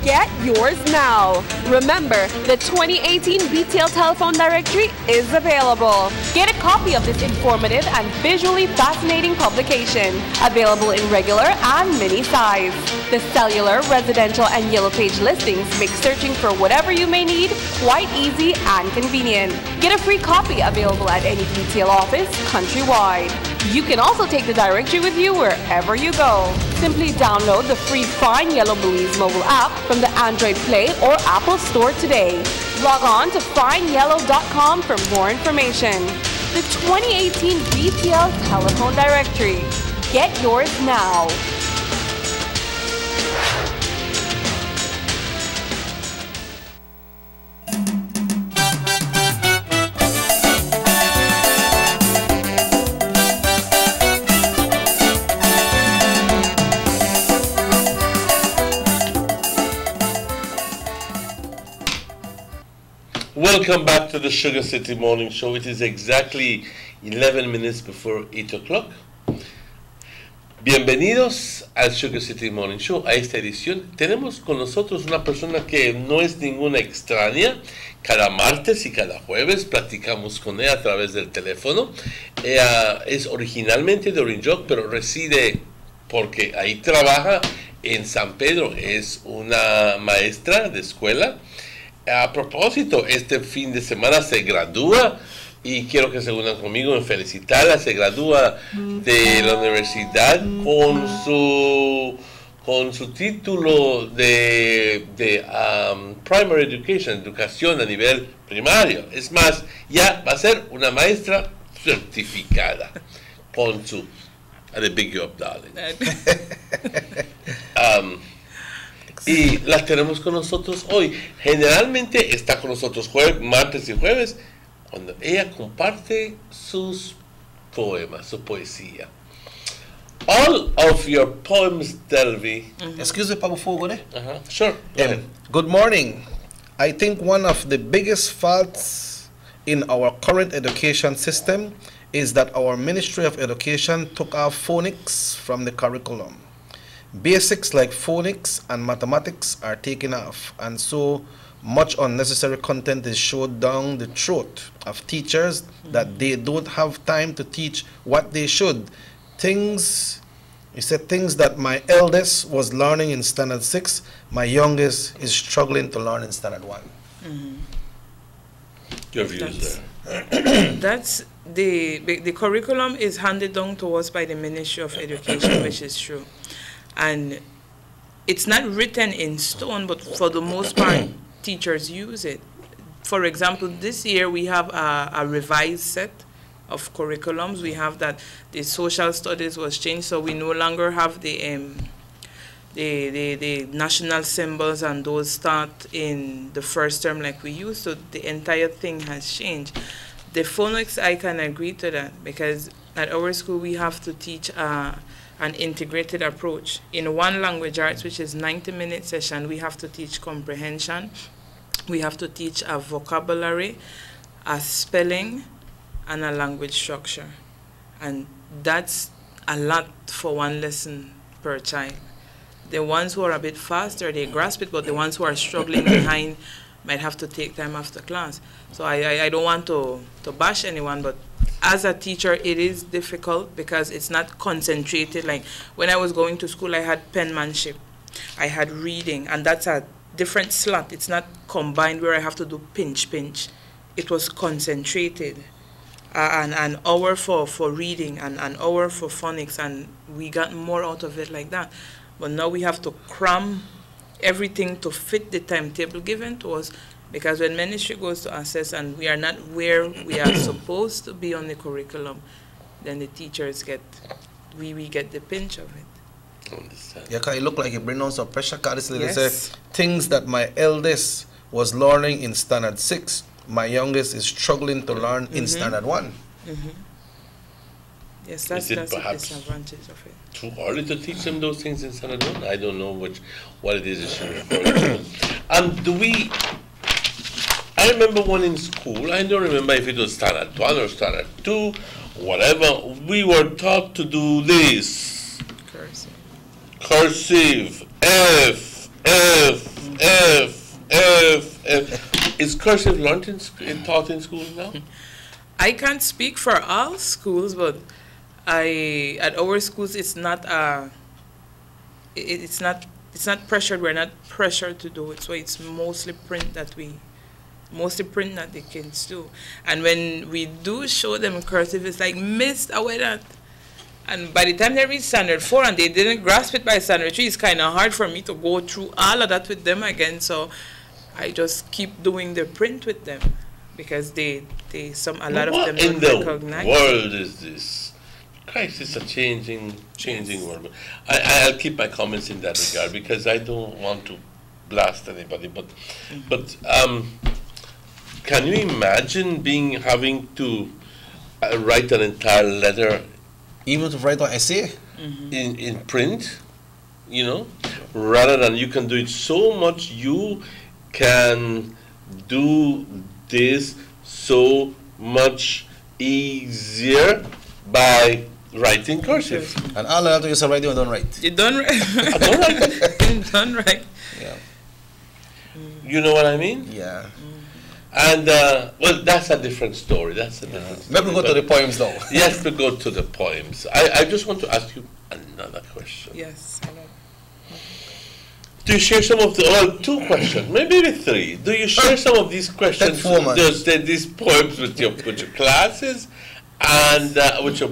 Get yours now. Remember, the 2018 BTL Telephone Directory is available. Get a copy of this informative and visually fascinating publication, available in regular and mini size. The cellular, residential, and yellow page listings make searching for whatever you may need quite easy and convenient. Get a free copy available at any BTL office countrywide. You can also take the directory with you wherever you go. Simply download the free Find Yellow Belize mobile app from the Android Play or Apple Store today. Log on to findyellow.com for more information. The 2018 BTL Telephone Directory. Get yours now. Welcome back to the Sugar City Morning Show. It is exactly 11 minutes before 8 o'clock. Bienvenidos al Sugar City Morning Show. A esta edición tenemos con nosotros una persona que no es ninguna extraña. Cada martes y cada jueves platicamos con ella a través del teléfono. Ella es originalmente de Orinjoc, pero reside porque ahí trabaja en San Pedro. Es una maestra de escuela. A propósito, este fin de semana se gradúa y quiero que se unan conmigo en felicitarla. Se gradúa de la universidad con su título de Primary Education, educación a nivel primario. Es más, ya va a ser una maestra certificada con su... I did big you up, darling. Y las tenemos con nosotros hoy. Generalmente está con nosotros martes y jueves, cuando ella comparte sus poemas, su poesía. All of your poems, Delvi. Excuse me, before we go there? Sure. Good morning. I think one of the biggest faults in our current education system is that our Ministry of Education took off phonics from the curriculum. Basics like phonics and mathematics are taken off, and so much unnecessary content is shoved down the throat of teachers that they don't have time to teach what they should. Things that my eldest was learning in Standard 6, my youngest is struggling to learn in Standard 1. Your views there? That's the curriculum is handed down to us by the Ministry of Education, which is true. And it's not written in stone, but for the most part, teachers use it. For example, this year we have a revised set of curriculums. We have that the social studies was changed, so we no longer have the the national symbols and those start in the first term like we used to, the entire thing has changed. The phonics, I can agree to that, because at our school we have to teach an integrated approach. In one language arts, which is 90-minute session, we have to teach comprehension, we have to teach a vocabulary, a spelling, and a language structure. And that's a lot for one lesson per child. The ones who are a bit faster, they grasp it, but the ones who are struggling behind might have to take time after class. So I don't want to bash anyone, but as a teacher, it is difficult because it's not concentrated. Like when I was going to school, I had penmanship, I had reading, and that's a different slot. It's not combined where I have to do pinch. It was concentrated. An hour for reading and an hour for phonics, and we got more out of it like that. But now we have to cram everything to fit the timetable given to us, because when ministry goes to assess and we are not where we are supposed to be on the curriculum, then the teachers we get the pinch of it. Yeah, because it look like it brings on some pressure. Because Yes. they say things that my eldest was learning in standard 6, my youngest is struggling to learn in standard 1. Yes, that's it the perhaps disadvantage of it. too early to teach them those things in standard 1? I don't know what it is that you're referring to. And I remember one in school, I don't remember if it was standard 1 or standard 2, whatever, we were taught to do this. Cursive. F. Is cursive learned taught in school now? I can't speak for all schools, but at our schools it's not it's not pressured. We're not pressured to do it, so it's mostly print that the kids do. And when we do show them cursive, it's like, Miss, away that. And by the time they reach standard 4 and they didn't grasp it by standard 3, it's kind of hard for me to go through all of that with them again. So I just keep doing the print with them, because a lot of them don't recognize. What in the world is this? Christ, it's a changing world. I'll keep my comments in that regard, because I don't want to blast anybody. But can you imagine having to write an entire letter, even to write an essay, in print? You know, rather than you can do it so much, you can do this so much easier by writing cursive. And all I have to is write, you don't write. You don't write. I don't write. You don't write. Yeah. You know what I mean? Yeah. And well, that's a different story. That's a different story. Maybe go to the poems though. Yes, we go to the poems. I just want to ask you another question. Yes, I know. Do you share some of two questions, maybe 3? Do you share some of these questions, these poems with your classes, and with your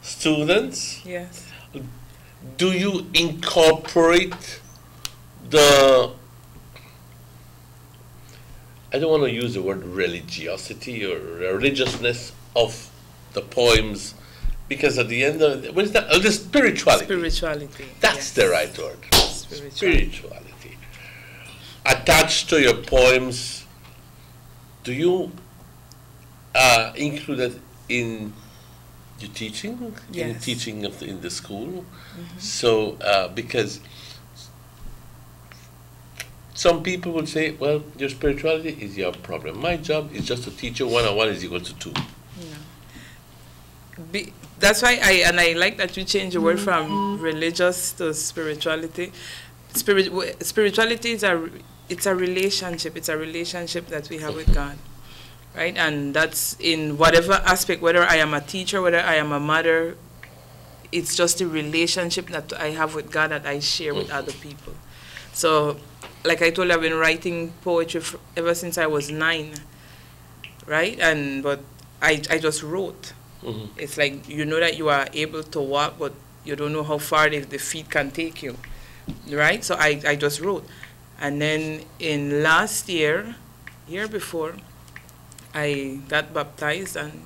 students? Yes. Do you incorporate I don't want to use the word religiosity or religiousness of the poems, because at the end of what is that? The spirituality. Spirituality. That's the right word. Spirituality. Attached to your poems, do you include that in your teaching? Yes. In the teaching in the school? So, because some people would say, well, your spirituality is your problem. My job is just to teach you 1 and 1 is equal to 2. That's why I like that you change the word from religious to spirituality. Spirituality is a relationship. It's a relationship that we have with God, right? And that's in whatever aspect, whether I am a teacher, whether I am a mother, it's just a relationship that I have with God that I share with other people. So, like I told you, I've been writing poetry ever since I was 9, right? But I just wrote. It's like, you know that you are able to walk, but you don't know how far the feet can take you, right? So I just wrote. And then in last year before, I got baptized, and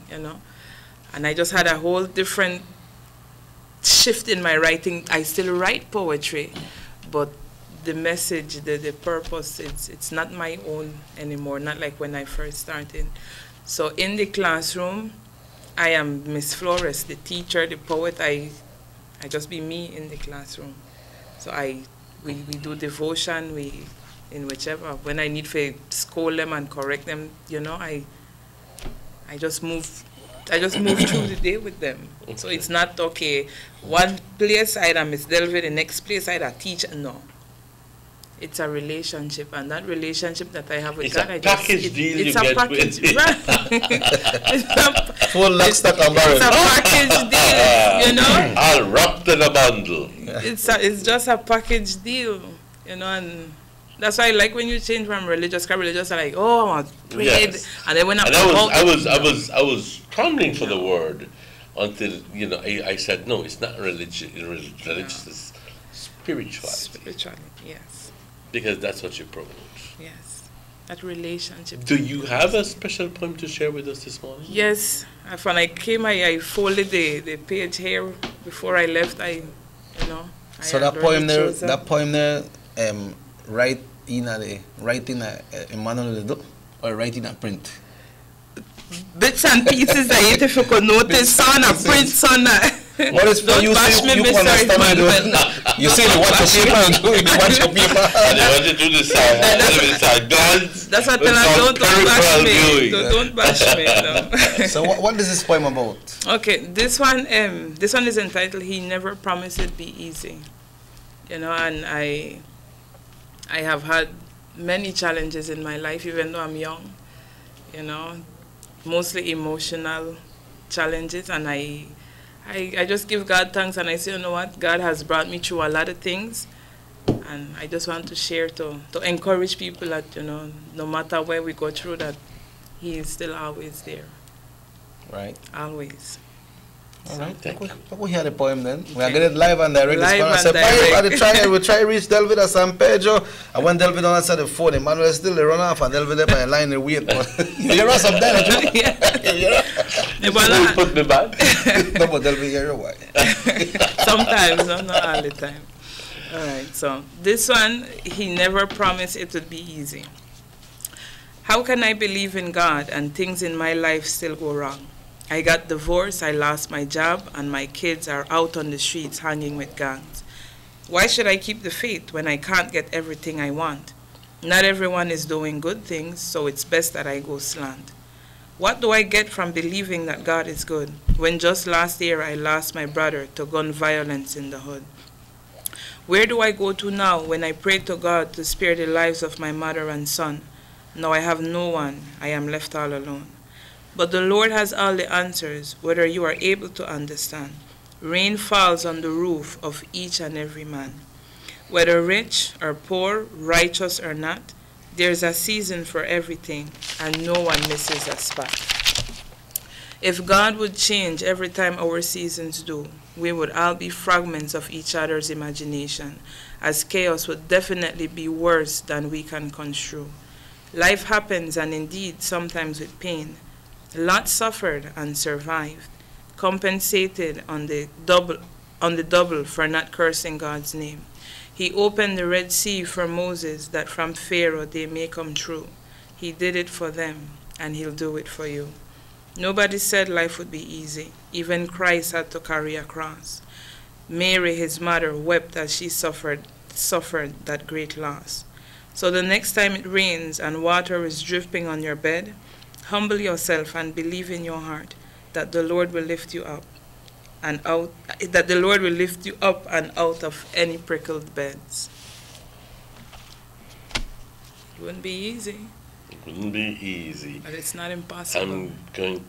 I just had a whole different shift in my writing. I still write poetry, but the message, the purpose, it's not my own anymore, not like when I first started. So in the classroom, I am Miss Flores, the teacher, the poet. I just be me in the classroom. So we do devotion, in whichever. When I need to scold them and correct them, you know, I just move through the day with them. So it's not, okay, one place I Miss Delvey, the next place I teach. No. It's a relationship, and that relationship that I have with God, it's a package deal. It's a package, right? Full lock, stock, and barrel. It's a package deal, you know. All wrapped in a bundle. It's just a package deal, you know, and that's why I like when you change from religious, are like, oh, I want to pray, yes. And then when I was crumbling for the word until, you know, I said no, it's not religious, it's spirituality. Spirituality, yes. Because that's what you promote. Yes, that relationship. Do you have a special poem to share with us this morning? Yes. When I came, I folded the page here before I left. So that poem there, writing a manual or writing a print. Bits and pieces that if you could notice, son, a print, son. What is for you? You understand? You see the watch your paper and do the watch your paper. And they want to do the side. That's what I don't bash me. Don't bash me. No. So what is this poem about? Okay, this one is entitled "He Never Promised It'd Be Easy." You know, and I have had many challenges in my life, even though I'm young. You know, mostly emotional challenges, and I just give God thanks, and I say, you know what, God has brought me through a lot of things, and I just want to share to encourage people that, you know, no matter where we go through, that He is still always there. Right. Always. All right. We hear the poem then. We are getting live and direct. We'll try to reach Delvey at San Pedro. And when Delvey don't answer the phone, Emmanuel still they run off and Delvey there by a line and wait. You run some there. You put me back. No, but Delvey hear your wife. Sometimes, not all the time. All right. So this one, He never promised it would be easy. How can I believe in God and things in my life still go wrong? I got divorced, I lost my job, and my kids are out on the streets hanging with gangs. Why should I keep the faith when I can't get everything I want? Not everyone is doing good things, so it's best that I go slant. What do I get from believing that God is good, when just last year I lost my brother to gun violence in the hood? Where do I go to now when I pray to God to spare the lives of my mother and son? Now I have no one, I am left all alone. But the Lord has all the answers, whether you are able to understand. Rain falls on the roof of each and every man. Whether rich or poor, righteous or not, there's a season for everything, and no one misses a spot. If God would change every time our seasons do, we would all be fragments of each other's imagination, as chaos would definitely be worse than we can construe. Life happens, and indeed sometimes with pain. Lot suffered and survived, compensated on the double for not cursing God's name. He opened the Red Sea for Moses, that from Pharaoh they may come true. He did it for them, and He'll do it for you. Nobody said life would be easy. Even Christ had to carry a cross. Mary, His mother, wept as she suffered that great loss. So the next time it rains and water is dripping on your bed, humble yourself and believe in your heart that the Lord will lift you up and out of any prickled beds. It wouldn't be easy. It wouldn't be easy. But it's not impossible. I'm going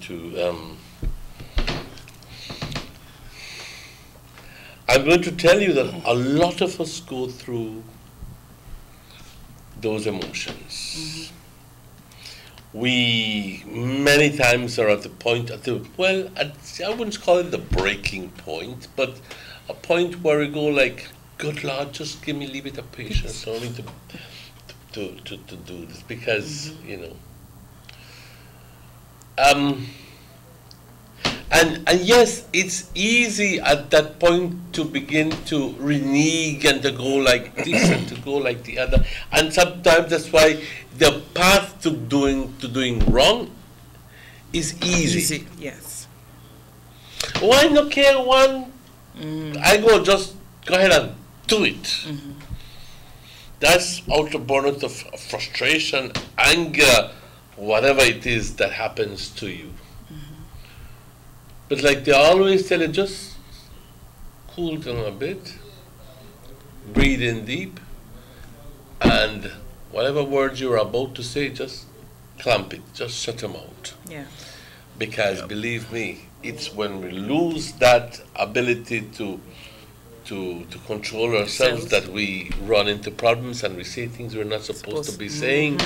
to tell you that a lot of us go through those emotions. Mm-hmm. We many times are at the point, I wouldn't call it the breaking point, but a point where we go like, good Lord, just leave it a patience. I don't need to do this because, And yes, it's easy at that point to begin to renege and to go like this and to go like the other. And sometimes that's why the path to doing wrong is easy. Yes. Why not care one? I just go ahead and do it. That's out of burden of frustration, anger, whatever it is that happens to you. But like they always tell you, just cool down a bit, breathe in deep, and whatever words you're about to say, just clamp it, just shut them out. Yeah. Because believe me, it's when we lose that ability to control ourselves that we run into problems and we say things we're not supposed to be saying.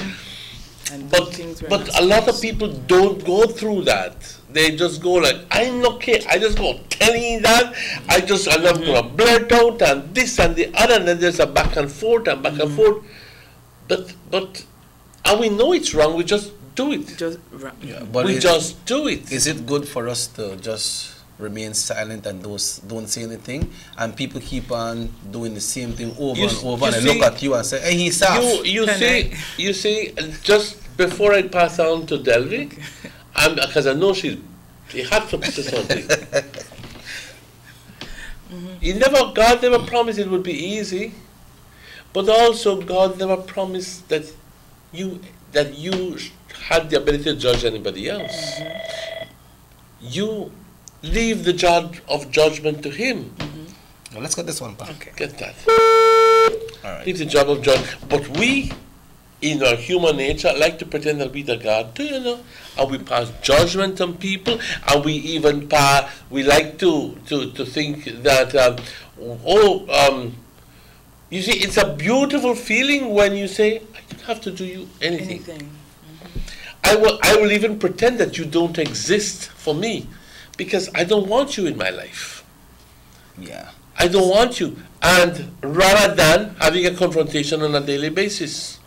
But a lot of people don't go through that. They just go like, I'm not care. I just go telling you that. I'm not going to blurt out and this and the other, and then there's a back and forth and back and forth. But and we know it's wrong. We just do it. We just do it. Is it good for us to just remain silent and don't say anything, and people keep on doing the same thing over and over, and look at you and say, hey, he's soft. You see, just before I pass on to Delvi, because I know she had to say something. God never promised it would be easy, but also God never promised that you had the ability to judge anybody else. You leave the judge of judgment to Him. Well, let's get this one back. Okay. Get that. All right. Leave the job of judgment. But we, in our human nature, like to pretend that we're the God, do you know? And we pass judgment on people, and we even we like to think that, you see, it's a beautiful feeling when you say, I don't have to do you anything. I will even pretend that you don't exist for me, because I don't want you in my life. Yeah. I don't want you. And rather than having a confrontation on a daily basis.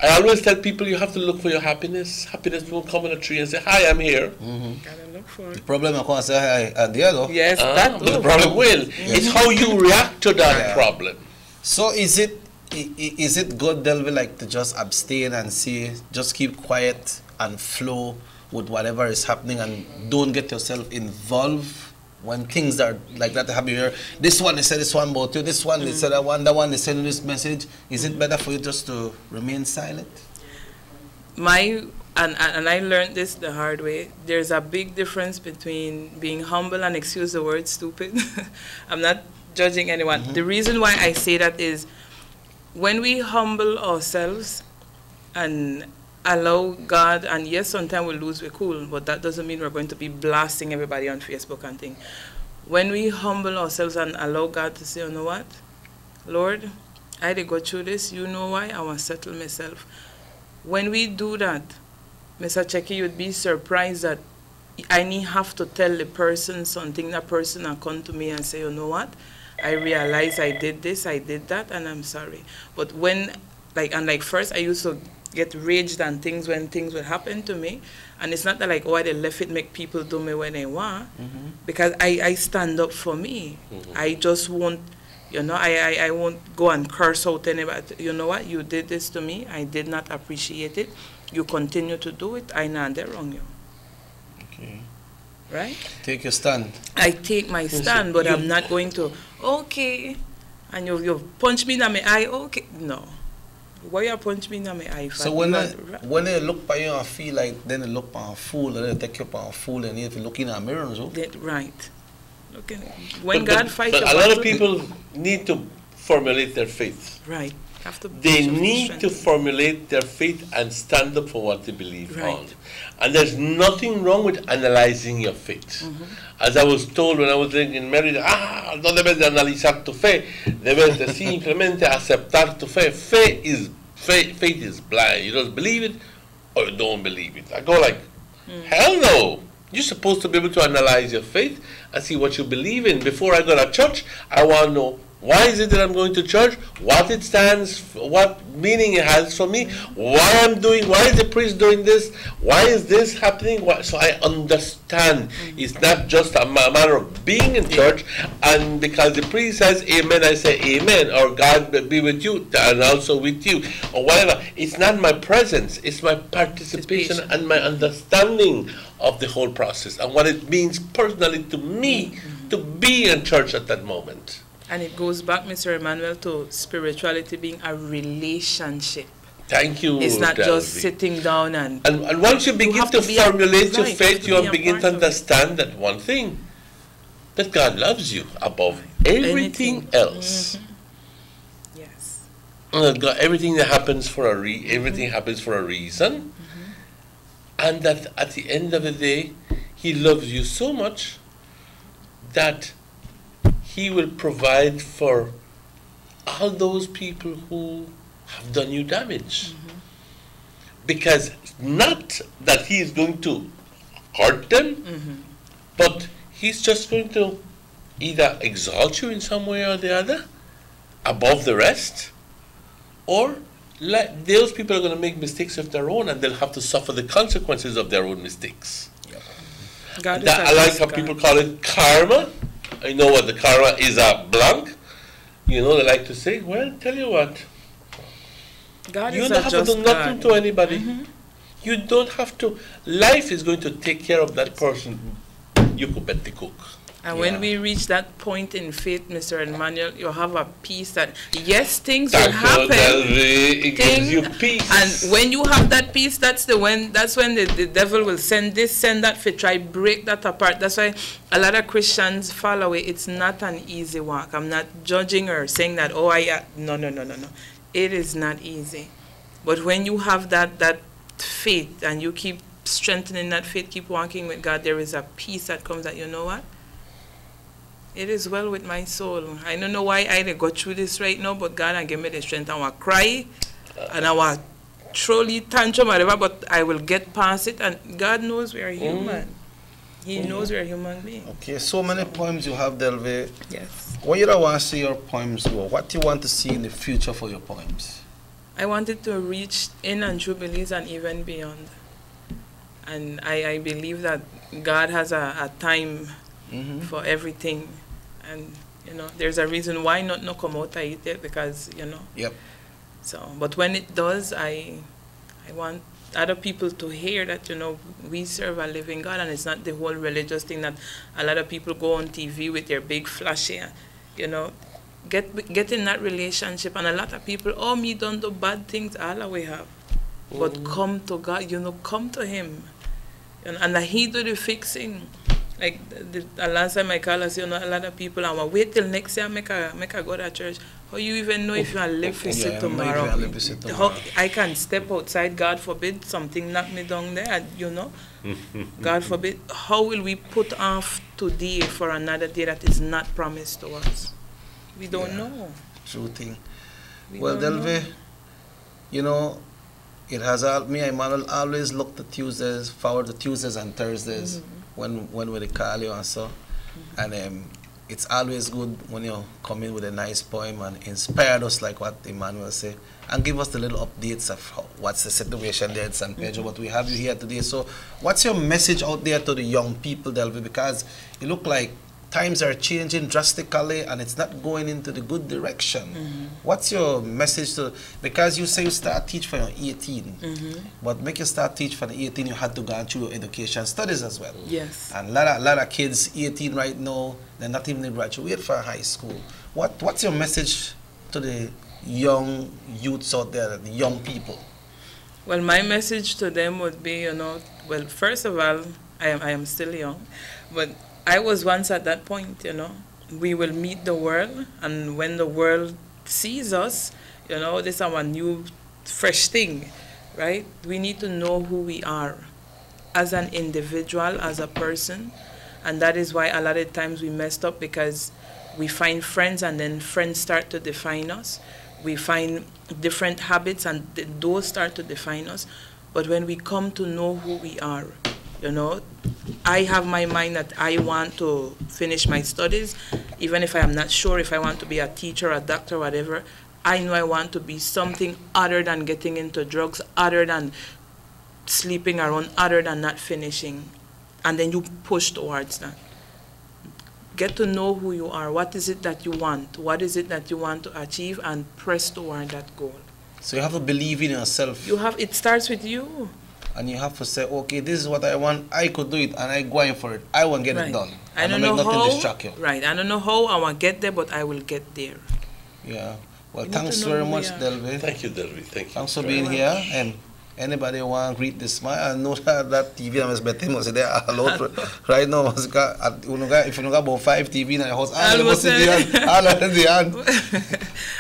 I always tell people you have to look for your happiness. Happiness won't come on a tree and say, hi, I'm here. Gotta look for it. The problem is going to say, hi, Diego. Yes, the problem will. Yes. It's how you react to that problem. So is it good, Delvi, like to just abstain and say, just keep quiet and flow with whatever is happening, and don't get yourself involved when things are like that happen here? This one, they said this one about you, this one, they said that one they send this message. Is it better for you just to remain silent? And I learned this the hard way. There's a big difference between being humble and, excuse the word, stupid. I'm not judging anyone. The reason why I say that is when we humble ourselves and allow God, and yes, sometimes we'll lose, we're cool, but that doesn't mean we're going to be blasting everybody on Facebook and things. When we humble ourselves and allow God to say, you know what, Lord, I did go through this, you know why, I want to settle myself. When we do that, Mr. Checky, you'd be surprised that I need have to tell the person something, that person will come to me and say, you know what, I realize I did this, I did that, and I'm sorry. But when, first I used to get raged and things when things would happen to me, and it's not that like, oh, I left it make people do me when they want, because I stand up for me. I just won't, I won't go and curse out anybody. You know what, you did this to me, I did not appreciate it, you continue to do it, I know they're wrong you. Okay. Right? Take your stand. I take my stand, but I'm not going to, okay, and you punch me in my eye, okay, no. Why you punch me in my eye? So when they look at you and feel like, then they look at a fool, and they take you up a fool, and you have to look in a mirror. So. Right. Okay. When God fights a lot of people need to formulate their faith. Right. They need to formulate their faith and stand up for what they believe on. And there's nothing wrong with analyzing your faith. As I was told when I was in marriage, no debes de analizar tu fe, debes de simplemente aceptar tu fe. Faith is blind. You just believe it or you don't believe it. I go like, hell no. You're supposed to be able to analyze your faith and see what you believe in. Before I go to church, I want to know Why is it that I'm going to church? What it stands for, what meaning it has for me? Why is the priest doing this? Why is this happening? So I understand. It's not just a matter of being in church, and because the priest says amen, I say amen, or God be with you, and also with you, or whatever. It's not my presence, it's my participation and my understanding of the whole process, and what it means personally to me to be in church at that moment. And it goes back, Mr. Emmanuel, to spirituality being a relationship. Thank you. It's not Delvi. just sitting down and once you begin to formulate your faith, you begin to part of it. understand that one thing, that God loves you above everything else. Yes. God, everything that happens for everything happens for a reason, and that at the end of the day, He loves you so much that He will provide for all those people who have done you damage. Because not that He is going to hurt them, but He's just going to either exalt you in some way or the other above the rest, or those people are going to make mistakes of their own, and they'll have to suffer the consequences of their own mistakes. God I like how people call it karma. I know what the karma is a blank. You know, they like to say, well, tell you what, God you is don't a have to just do nothing God. to anybody. You don't have to. Life is going to take care of that person. You could bet the cook. And when we reach that point in faith, Mr. Emmanuel, you have a peace that, yes, things will happen. It gives you peace. And when you have that peace, that's when the devil will send this, send that, to try break that apart. That's why a lot of Christians fall away. It's not an easy walk. I'm not judging or saying that, no. It is not easy. But when you have that faith and you keep strengthening that faith, keep walking with God, there is a peace that comes that, you know what? It is well with my soul. I don't know why I go through this right now, but God give me the strength. I want to cry and I want to truly tantrum, whatever, but I will get past it. And God knows we are human. He knows we are human beings. Okay, so many poems you have, Delve. Yes. What you don't want to see your poems go? What do you want to see in the future for your poems? I wanted to reach in and through Belize and even beyond. And I believe that God has a time for everything, and there's a reason why not come out of it yet, because Yep. So, but when it does, I want other people to hear that we serve a living God, and it's not the whole religious thing that a lot of people go on TV with their big flashy, get in that relationship. And a lot of people, me don't do bad things, all we have, but come to God, come to Him, and that He do the fixing. Like the last time I called us, a lot of people, I want wait till next year, make a go to church. How you even know if you are live for it tomorrow? How I can step outside, God forbid, something knock me down there, God forbid. How will we put off today for another day that is not promised to us? We don't know. True thing. Well, Delve, it has me and Emmanuel always look to Tuesdays, forward to Tuesdays and Thursdays. When we call you and so, and it's always good when you come in with a nice poem and inspire us like what Emmanuel said, and give us the little updates of what's the situation there in San Pedro. But we have you here today, so what's your message out there to the young people, Delve? Because it look like times are changing drastically and it's not going into the good direction. What's your message to, because you say you start teach for your 18, but make you start teach for the 18, you had to go through your education studies as well. Yes. And a lot of kids 18 right now, they're not even graduate from high school. What's your message to the young youths out there, the young people? Well, my message to them would be, well, first of all, I am still young, but I was once at that point, We will meet the world, and when the world sees us, this is our new, fresh thing, right? We need to know who we are as an individual, as a person, and that is why a lot of times we messed up, because we find friends and then friends start to define us. We find different habits and those start to define us. But when we come to know who we are, You know, I have my mind that I want to finish my studies, even if I am not sure if I want to be a teacher, a doctor, whatever. I know I want to be something other than getting into drugs, other than sleeping around, other than not finishing. And then you push towards that. Get to know who you are. What is it that you want? What is it that you want to achieve? And press toward that goal. So you have to believe in yourself. It starts with you. And you have to say, okay, this is what I want. I could do it, and I going for it. I want to get it done. I don't know how. Right. I don't know how I want to get there, but I will get there. Yeah. Well, thanks very much, Delvi. Thank you, Delvi. Thank you. Thanks for being here. And anybody want to greet this smile? I know that TV is better. Must there a lot right now. If you got about 5 TV in the house, all in the hand.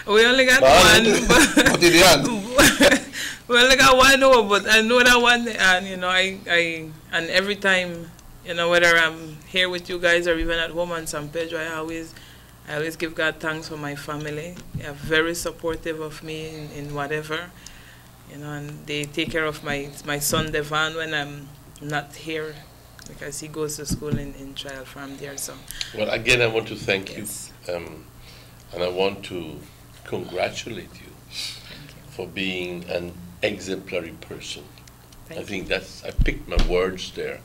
We only got one. But in the hand. We only got one over, but I know that one, and you know, and every time, you know, whether I'm here with you guys or even at home on San Pedro, I always give God thanks for my family. They are very supportive of me in whatever, you know, and they take care of my son Devan when I'm not here, because he goes to school in Trial Farm there. So. Well, again, I want to thank you, and I want to congratulate you for being an exemplary person. I think I picked my words there.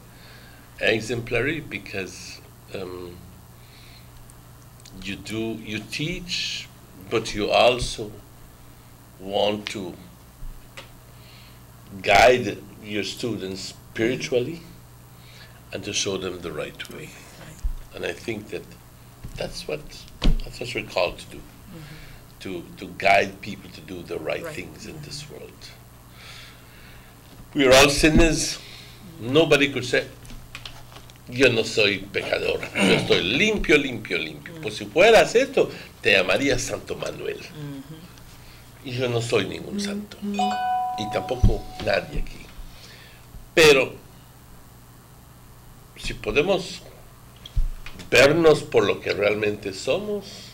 Exemplary, because you teach, but you also want to guide your students spiritually and to show them the right way. And I think that's what we're called to do, to guide people to do the right things in this world. We are all sinners. Nobody could say, yo no soy pecador, yo estoy limpio, limpio, limpio. Pues si fueras esto, te llamarías Santo Manuel. Y yo no soy ningún santo. Y tampoco nadie aquí. Pero si podemos vernos por lo que realmente somos,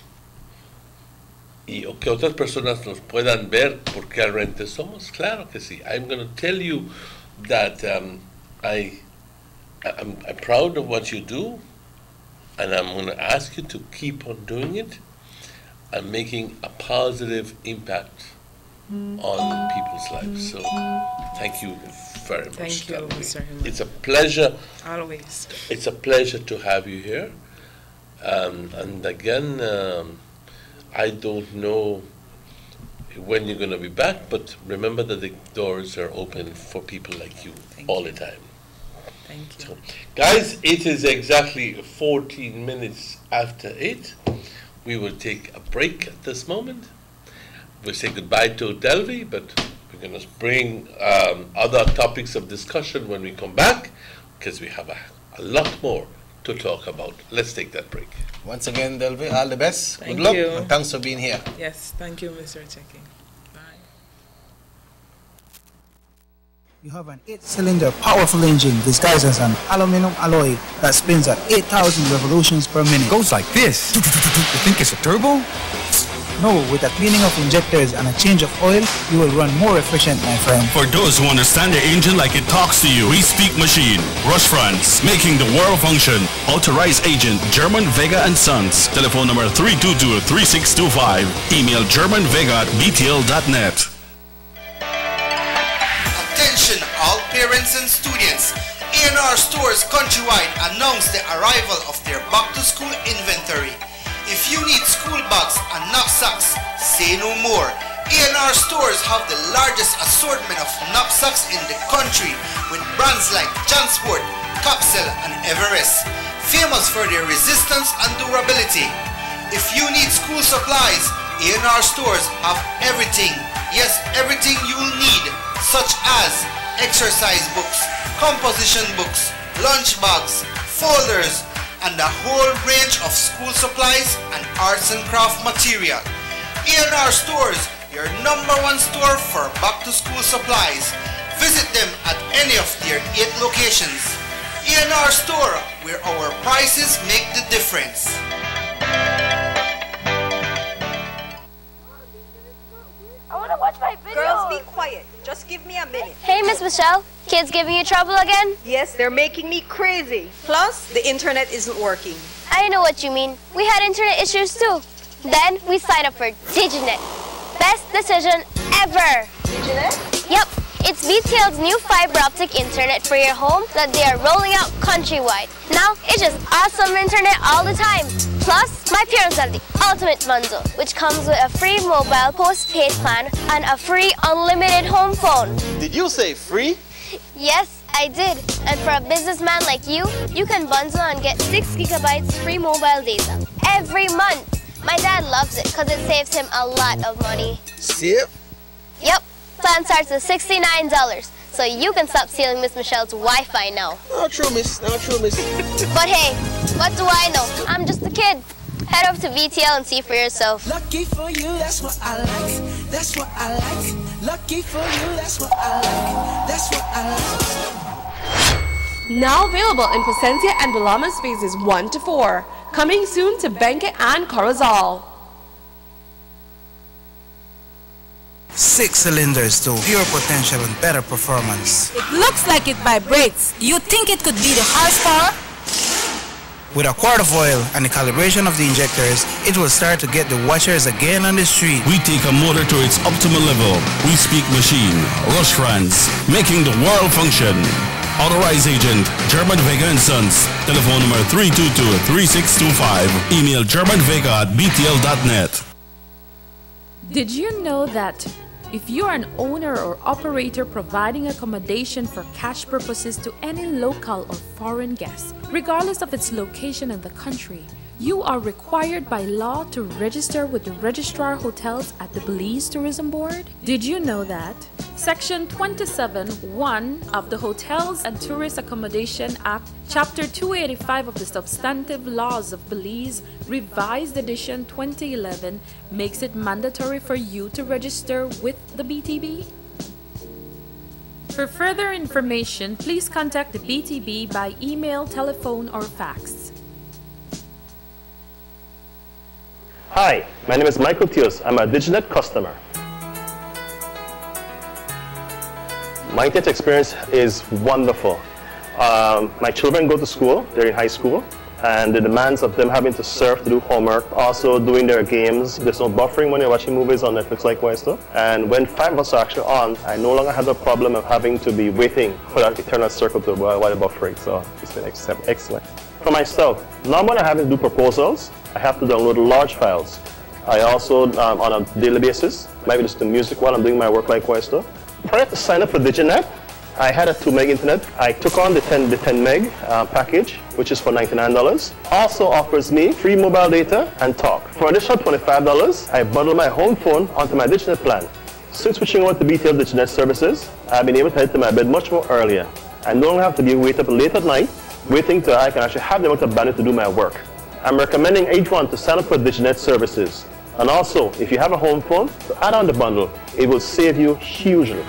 y que otras personas nos puedan ver por qué realmente somos, claro que sí. I'm going to tell you that I'm proud of what you do, and I'm going to ask you to keep on doing it and making a positive impact on people's lives. So thank you very much. Thank you, Mr. Hillman. It's a pleasure. Always. It's a pleasure to have you here. And again, I don't know when you're going to be back, but remember that the doors are open for people like you all the time. Thank you. So, guys, it is exactly 14 minutes after 8. We will take a break at this moment. We'll say goodbye to Delvi, but we're going to bring other topics of discussion when we come back, because we have a lot more to talk about. Let's take that break. Once again, Delvi, all the best. Thank Good luck, you. and thanks for being here. Yes, thank you, Mr. Checking. You have an 8-cylinder powerful engine disguised as an aluminum alloy that spins at 8,000 revolutions per minute. Goes like this. You think it's a turbo? No, with a cleaning of injectors and a change of oil, you will run more efficient, my friend. For those who understand the engine like it talks to you, we speak machine. Rush France, making the world function. Authorized agent, German Vega & Sons. Telephone number 322-3625. Email germanvega@btl.net. Attention all parents and students. A&R Stores countrywide announced the arrival of their back-to-school inventory. If you need school bags and knapsacks, say no more. A&R Stores have the largest assortment of knapsacks in the country, with brands like Jansport, Capsule and Everest, famous for their resistance and durability. If you need school supplies, A&R Stores have everything, yes, everything you'll need, such as exercise books, composition books, lunch bags, folders, and a whole range of school supplies and arts and craft material. A&R Stores, your #1 store for back-to-school supplies. Visit them at any of their 8 locations. A&R Store, where our prices make the difference. I want to watch my video. Girls, be quiet. Just give me a minute. Hey, Miss Michelle. Kids giving you trouble again? Yes, they're making me crazy. Plus, the internet isn't working. I know what you mean. We had internet issues too. Then we signed up for Diginet. Best decision ever. Diginet? Yep. It's BTL's new fiber optic internet for your home that they are rolling out countrywide. Now, it's just awesome internet all the time. Plus, my parents have the ultimate bundle, which comes with a free mobile postpaid plan and a free unlimited home phone. Did you say free? Yes, I did. And for a businessman like you, you can bundle and get 6 gigabytes free mobile data every month. My dad loves it because it saves him a lot of money. Save? Yep. Plan starts at $69, so you can stop stealing Miss Michelle's Wi-Fi now. Not true, miss. Not true, miss. But hey, what do I know? I'm just a kid. Head over to VTL and see for yourself. Lucky for you, that's what I like. That's what I like. Lucky for you, that's what I like. That's what I like. Now available in Placentia and Bulamas phases 1 to 4. Coming soon to Benque and Corozal. 6 cylinders to pure potential and better performance. It looks like it vibrates. You think it could be the horsepower? With a quart of oil and the calibration of the injectors, it will start to get the watchers again on the street. We take a motor to its optimal level. We speak machine. Rush France, making the world function. Authorized agent, German Vega & Sons. Telephone number 322-3625. Email germanvega@btl.net. Did you know that if you are an owner or operator providing accommodation for cash purposes to any local or foreign guest, regardless of its location in the country, you are required by law to register with the Registrar Hotels at the Belize Tourism Board? Did you know that? Section 27(1) of the Hotels and Tourist Accommodation Act, Chapter 285 of the Substantive Laws of Belize, Revised Edition 2011, makes it mandatory for you to register with the BTB. For further information, please contact the BTB by email, telephone, or fax. Hi, my name is Michael Tios. I'm a Diginet customer. My internet experience is wonderful. My children go to school, they're in high school, and the demands of them having to surf to do homework, also doing their games. There's no buffering when you're watching movies on Netflix likewise too. And when 5 of us are actually on, I no longer have the problem of having to be waiting for that eternal circle to while the buffering. So it's been excellent. For myself, now when I have to do proposals, I have to download large files. I also, on a daily basis, maybe listen to music while I'm doing my work likewise too. Prior to sign up for Diginet, I had a 2 meg internet. I took on the 10 meg package, which is for $99. Also offers me free mobile data and talk. For an additional $25, I bundle my home phone onto my Diginet plan. Since switching over to BTL Diginet services, I've been able to head to my bed much more earlier. I no longer have to wait up late at night, waiting till I can actually have the amount of bandwidth to do my work. I'm recommending each one to sign up for Diginet services. And also, if you have a home phone, to add on the bundle, it will save you hugely.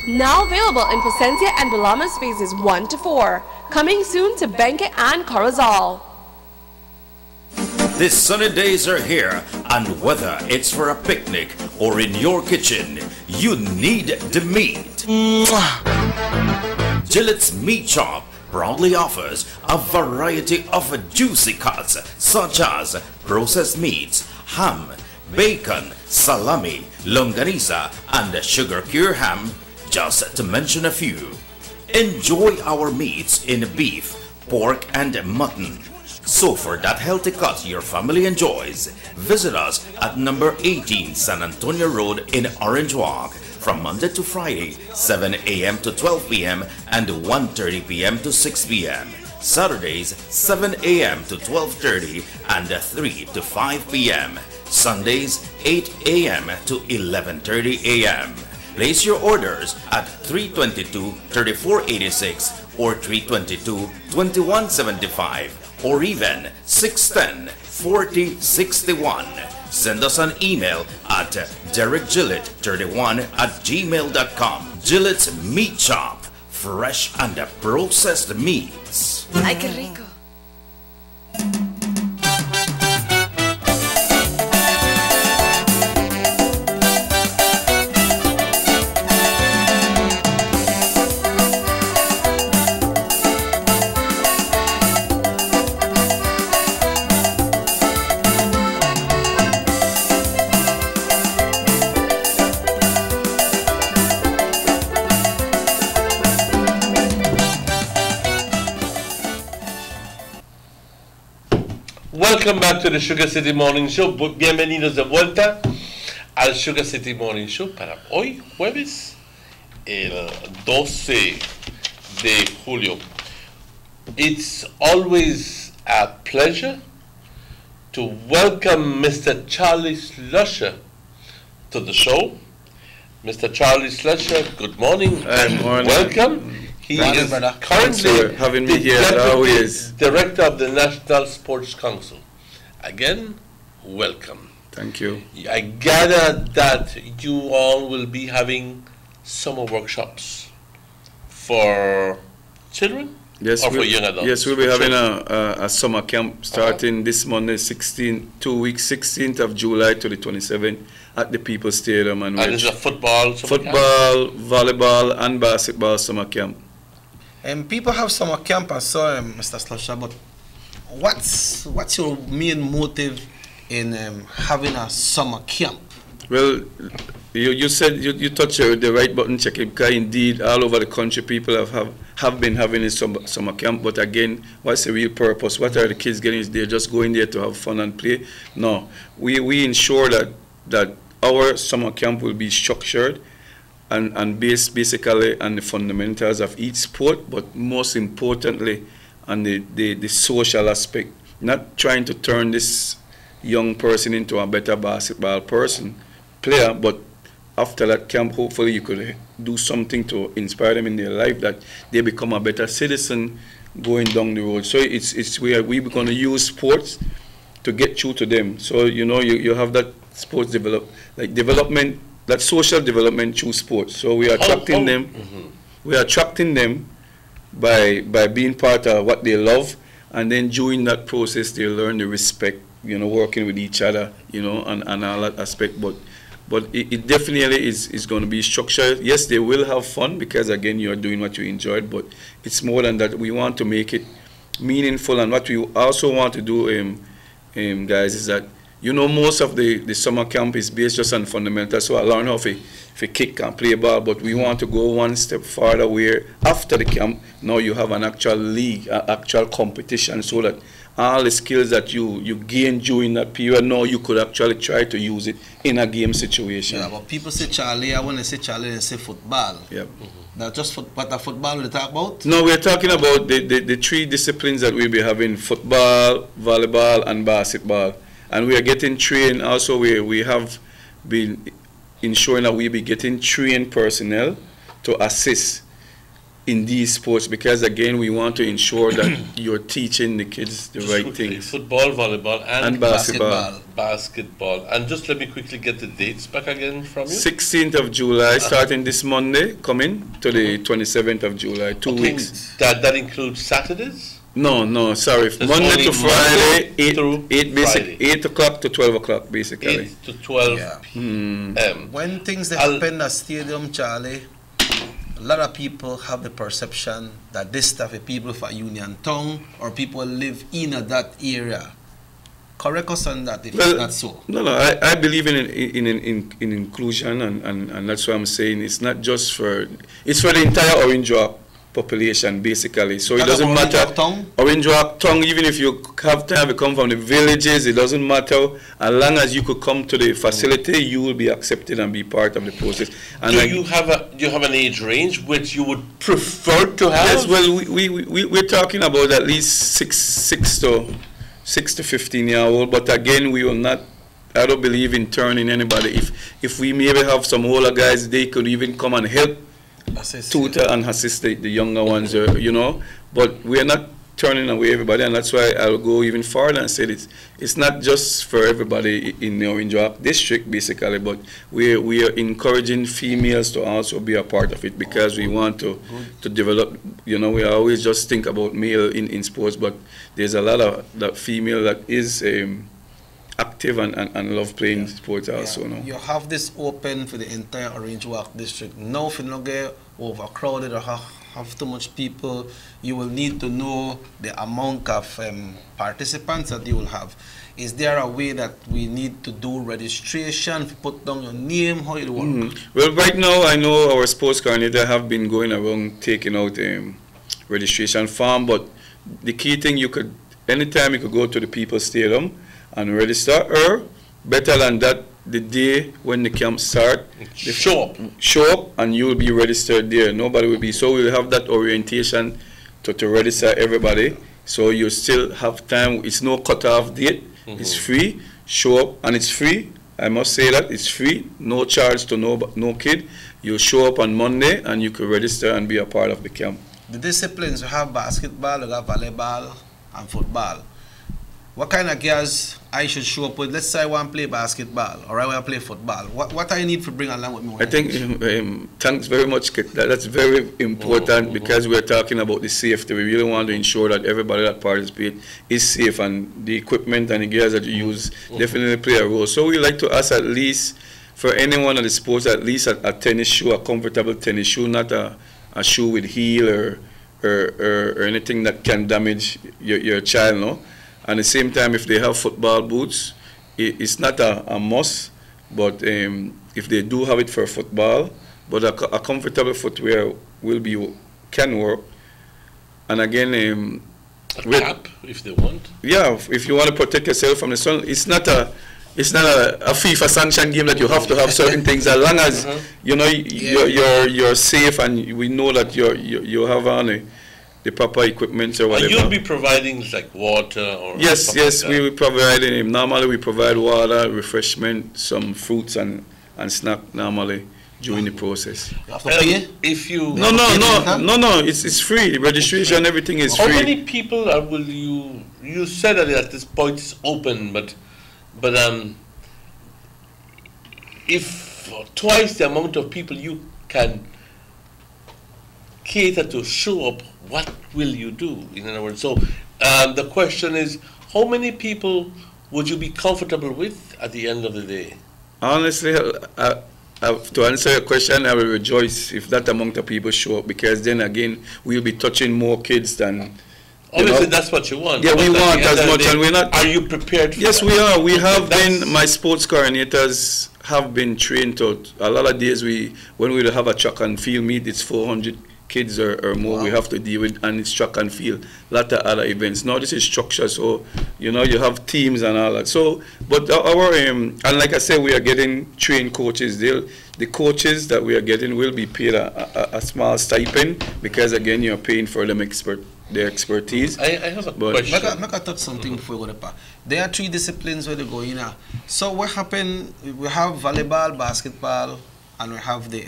Now available in Placentia and Bulamas phases 1 to 4. Coming soon to Benque and Corozal. The sunny days are here, and whether it's for a picnic or in your kitchen, you need the meat. Gillette's Meat Shop proudly offers a variety of juicy cuts such as processed meats, ham, bacon, salami, longaniza, and sugar cure ham, just to mention a few. Enjoy our meats in beef, pork, and mutton. So for that healthy cut your family enjoys, visit us at number 18 San Antonio Road in Orange Walk from Monday to Friday, 7 a.m. to 12 p.m. and 1:30 p.m. to 6 p.m. Saturdays, 7 a.m. to 12:30 and 3 to 5 p.m. Sundays, 8 a.m. to 11:30 a.m. Place your orders at 322-3486 or 322-2175 or even 610-4061. Send us an email at derekgillett31@gmail.com. Gillette's Meat Shop, fresh and processed meats. Ay, qué rico. Welcome back to the Sugar City Morning Show. Bienvenidos de vuelta al Sugar City Morning Show para hoy, jueves, el 12 de julio. It's always a pleasure to welcome Mr. Charlie Slusher to the show. Mr. Charlie Slusher, good morning and welcome. He is currently having me here as always. Director of the National Sports Council. Again, welcome. Thank you. I gather that you all will be having summer workshops for children or for young adults? Yes, we'll be having a summer camp starting this Monday, 2 weeks, 16th of July to the 27th at the People's Stadium. And it's a football volleyball, and basketball summer camp. People have summer camp and so, Mr. Slusher, but what's your main motive in having a summer camp? Well, you said you touched the right button, check it, because indeed all over the country people have been having a summer camp. But again, what's the real purpose? What are the kids getting? They're just going there to have fun and play? No, we ensure that our summer camp will be structured and based basically on the fundamentals of each sport, but most importantly on the social aspect. Not trying to turn this young person into a better basketball player, but after that camp, hopefully you could do something to inspire them in their life, that they become a better citizen going down the road. So it's where we're going to use sports to get through to them. So you have that sports development, that social development through sports. So we are attracting them. Mm-hmm. We are attracting them by being part of what they love, and then during that process they learn the respect, working with each other, and all that aspect. But it definitely is going to be structured. Yes, they will have fun because again you're doing what you enjoyed, but it's more than that. We want to make it meaningful, and what we also want to do, guys, is that most of the summer camp is based just on fundamentals. So I learn how to kick and play ball, but we want to go one step further where after the camp, now you have an actual league, an actual competition, so that all the skills that you gain during that period, now you could actually try to use it in a game situation. Yeah, but people say Charlie, when they say Charlie, they say football. Yep. That's just what the football we talk about? No, we're talking about the three disciplines that we'll be having: football, volleyball, and basketball. And we are getting trained. Also, we have been ensuring that we be getting trained personnel to assist in these sports, because again we want to ensure that you're teaching the kids the right things. Football, volleyball, and basketball. And just let me quickly get the dates back again from you. 16th of July, starting this Monday, coming to the 27th of July, 2 weeks. That includes Saturdays? No, sorry. Monday to Friday, 8 o'clock to 12 o'clock, basically. 8 to 12 p.m. When things happen at Stadium, Charlie, a lot of people have the perception that this stuff is people from Union Town or people live in that area. Correct us on that if that's so. No, I believe in inclusion, and that's why I'm saying it's not just it's for the entire Orange Walk population, basically. So it doesn't matter. Orange Walk Tongue, even if you have time to come from the villages, it doesn't matter. As long as you could come to the facility, you will be accepted and be part of the process. And do you have an age range which you would prefer to have? Yes, well, we're talking about at least 6 to 15-year-old, but again, we will not. I don't believe in turning anybody. If we maybe have some older guys, they could even come and help tutor and assist the younger ones, but we're not turning away everybody, and that's why I'll go even farther and say it's not just for everybody in the Orange Walk district, basically, but we are encouraging females to also be a part of it, because we want to develop, we always just think about male in sports, but there's a lot of that female that is active and love playing sports also. No? You have this open for the entire Orange Walk district. Now, if you don't get overcrowded or have too much people, you will need to know the amount of participants that you will have. Is there a way that we need to do registration, put down your name, how it works? Well, right now, I know our sports coordinator have been going around taking out registration form, but the key thing, you could anytime you could go to the People's Stadium and register, or better than that, the day when the camp start, show up and you'll be registered there. Nobody will be. So we'll have that orientation to register everybody. So you still have time. It's no cutoff date. It's free. Show up, and it's free. I must say that it's free. No charge to no kid. You show up on Monday and you can register and be a part of the camp. The disciplines, you have basketball, you have volleyball, and football. What kind of gears I should show up with? Let's say I want to play basketball or I want to play football. What I need to bring along with me? I think, thanks very much. That's very important because we're talking about the safety. We really want to ensure that everybody that participates is safe, and the equipment and the gears that you use definitely play a role. So we like to ask, at least for anyone that is sports, at least a tennis shoe, a comfortable tennis shoe, not a shoe with heel or anything that can damage your child, no? At the same time, if they have football boots, it's not a must, but if they do have it for football, but a comfortable footwear can work. And again, a cap if they want. Yeah, if you want to protect yourself from the sun, it's not a FIFA sanction game that you have to have certain things. As long as you know you're safe and we know that you have on the proper equipment or whatever. You'll be providing like water or yes, like we will provide. Normally we provide water, refreshment, some fruits and snack normally during the process. You have to pay? If you no, it's free. The registration, everything is free. How many people will you? You said that at this point it's open, but if twice the amount of people you can cater to show up, what will you do? In other words, so the question is, how many people would you be comfortable with at the end of the day? Honestly, to answer your question, I will rejoice if that amount of people show up, because then again, we'll be touching more kids than. Obviously, that's what you want. Yeah, we want as much, and we're not. Are you prepared for yes, that? we are. We have been, my sports coordinators have been trained to, a lot of days when we have a track and field meet, it's 400 kids or more we have to deal with, and it's track and field, a lot of other events. Now this is structure, so you have teams and all that. So, but our and like I said, we are getting trained coaches. The coaches that we are getting will be paid a small stipend, because again you're paying for them their expertise. I have a question. Make I touch something before we go to. There are 3 disciplines where they go in. So what happened? We have volleyball, basketball, and we have the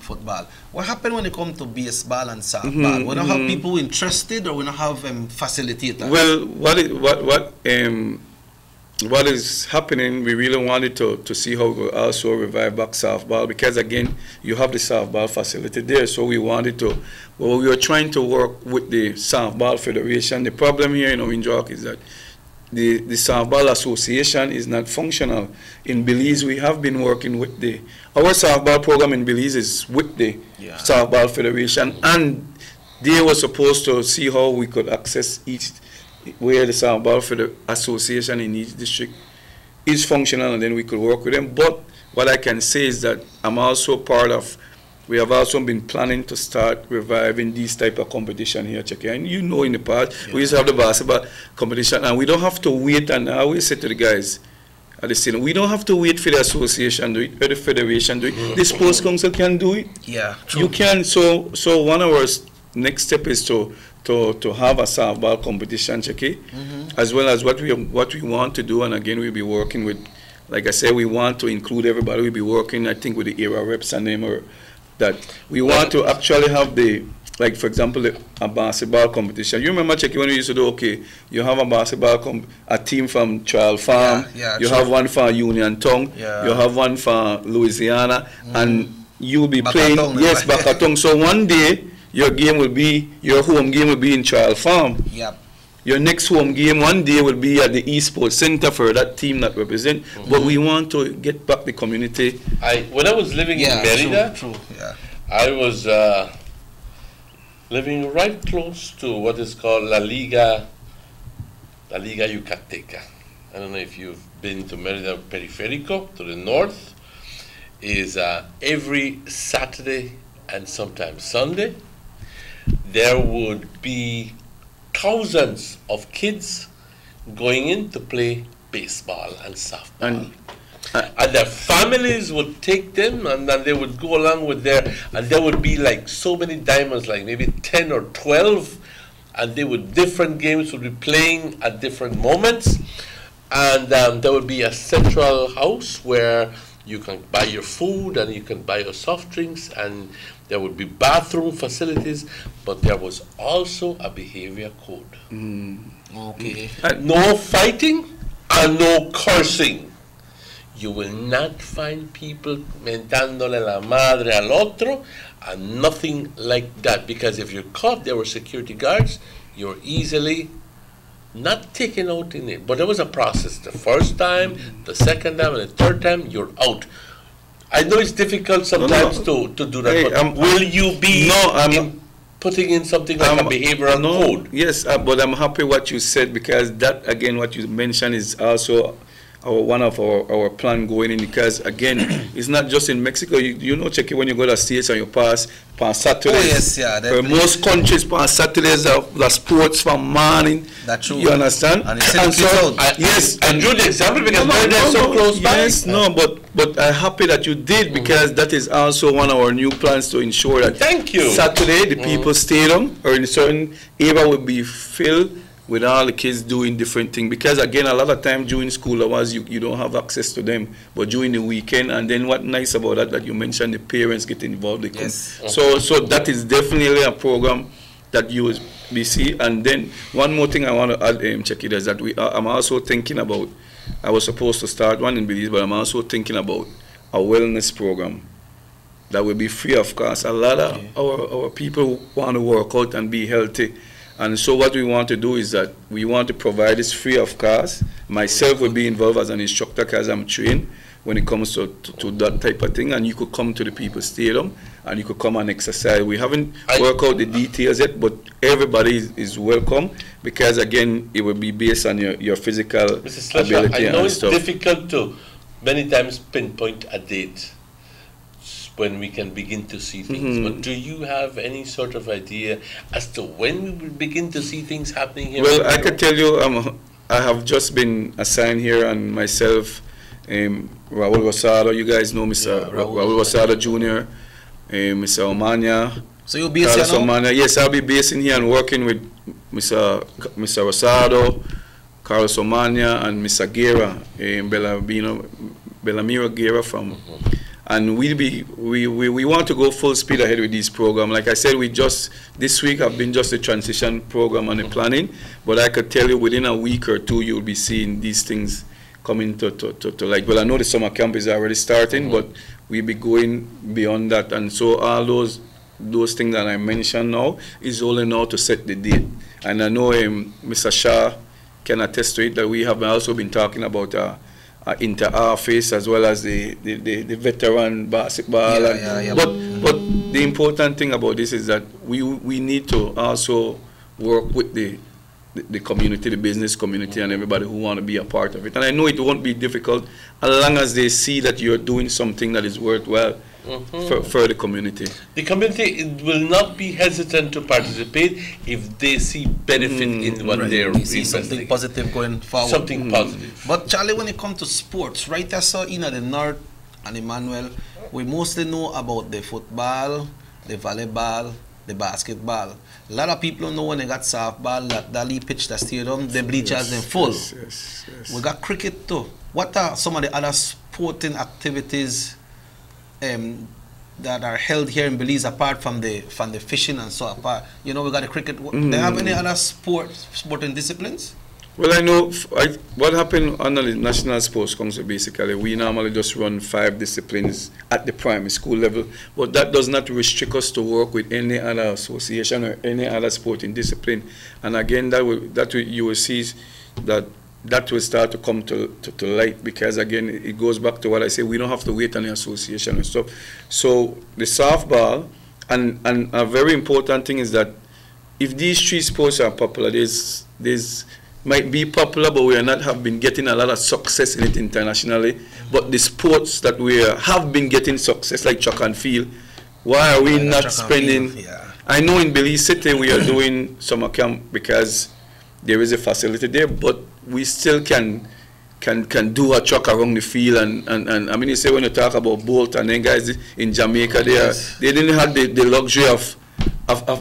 football. What happened when it comes to baseball and softball? We don't have people interested, or we don't have facilitators? Well, what is happening, we really wanted to see how we also revive back softball, because again, you have the softball facility there. So we wanted to, well, we were trying to work with the Softball Federation. The problem here in Windhoek is that the Softball Association is not functional. In Belize, we have been working with our softball program in Belize is with the Softball Federation, and they were supposed to see how we could access where the Softball Association in each district is functional, and then we could work with them. But what I can say is that I'm also part of, we have also been planning to start reviving these type of competition here, Checky. And in the past, we used to have the basketball competition, and we don't have to wait, and I always say to the guys at the scene, we don't have to wait for the association to do it, or the federation to do it. The sports council can do it. Yeah, true. You can, so one of our next step is to have a softball competition, Checky, as well as what we want to do. And again, we'll be working with, like I said, we want to include everybody. We'll be working, I think, with the area reps and them, or that we want to actually have like for example, a basketball competition. You remember, Checky, when we used to do, okay, you have a basketball a team from Child Farm, you have one for Union Town, you have one for Louisiana, and you'll be playing, Bakatong. So one day, your home game will be in Child Farm. Yep. Your next home game one day will be at the Esports Center for that team that represent. But we want to get back the community. When I was living in Merida, I was living right close to what is called La Liga Yucateca. I don't know if you've been to Merida Periférico, to the north. Is every Saturday and sometimes Sunday, there would be thousands of kids going in to play baseball and softball. And their families would take them, and then they would go along with and there would be like so many diamonds, like maybe 10 or 12, and different games would be playing at different moments. And there would be a central house where you can buy your food and you can buy your soft drinks, and there would be bathroom facilities, but there was also a behavior code. Okay. No fighting and no cursing. You will not find people mentándole la madre al otro and nothing like that, because if you're caught, there were security guards, you're easily not taken out in it. But there was a process. The first time, the second time, and the third time, you're out. I know it's difficult sometimes to do that, but will you be putting in something like a behavioral code? Yes, but I'm happy what you said, because that, again, what you mentioned is also one of our plan going in, because again, it's not just in Mexico. You know, check it when you go to the States and you pass Saturdays. Oh yes, yeah. Most countries pass Saturdays are the sports from morning. That's true. You understand? And it's yes, and do the example because they're so close by. Yes, no, but I'm happy that you did, because that is also one of our new plans to ensure that Saturday the People's Stadium or in a certain area will be filled with all the kids doing different things, because again, a lot of time during school hours you don't have access to them, but during the weekend. And then what nice about that you mentioned the parents get involved. They come. So that is definitely a program that you will be see. And then one more thing I want to add, check it, is that I'm also thinking about, I was supposed to start one in Belize, but I'm also thinking about a wellness program that will be free of cost. A lot of our people want to work out and be healthy. And so what we want to do is that we want to provide this free of cost. Myself will be involved as an instructor, because I'm trained when it comes to that type of thing. And you could come to the People's Stadium and you could come and exercise. We haven't worked out the details yet, but everybody is welcome, because again, it will be based on your physical ability. I know it's difficult to many times pinpoint a date when we can begin to see things. But do you have any sort of idea as to when we will begin to see things happening here? Well, I can tell you, I have just been assigned here, and myself, Raul Rosado, you guys know Mr. Raul Rosado Jr., Mr. Omania. So you'll be based here now? Yes, I'll be based in here and working with Mr. Rosado, Carlos Omania, and Mr. Guerra, Bellamiro Guerra from... And we want to go full speed ahead with this program. Like I said, this week have been just a transition program and the planning, but I could tell you within a week or two, you'll be seeing these things coming to light. Well, I know the summer camp is already starting, but we'll be going beyond that. And so all those things that I mentioned now is only now to set the date. And I know Mr. Shah can attest to it, that we have also been talking about inter-office as well as the veteran basketball. But the important thing about this is that we need to also work with the community, the business community, and everybody who want to be a part of it. And I know it won't be difficult as long as they see that you're doing something that is worthwhile for the community. The community will not be hesitant to participate if they see benefit in what they're see something positive going forward. Something positive. But Charlie, when it comes to sports, right, I saw in the North and Emmanuel, we mostly know about the football, the volleyball, the basketball. A lot of people don't know when they got softball, that Dali pitch, the stadium, the bleachers them full. Yes. We got cricket too. What are some of the other sporting activities that are held here in Belize apart from the fishing and so apart? You know, we got the cricket. Do they have any other sporting disciplines? Well, I know what happened under the National Sports Council. Basically, we normally just run 5 disciplines at the primary school level, but that does not restrict us to work with any other association or any other sporting discipline. And again, you will see that will start to come to light, because again, it goes back to what I say, we don't have to wait on the association and stuff. So the softball, and a very important thing is that if these 3 sports are popular, there's might be popular, but we have been getting a lot of success in it internationally. But the sports that we have been getting success, like track and field, why are we not spending I know in Belize City we are doing summer camp because there is a facility there, but we still can do a truck around the field and I mean, you say when you talk about Bolt and then guys in Jamaica, they didn't have the luxury of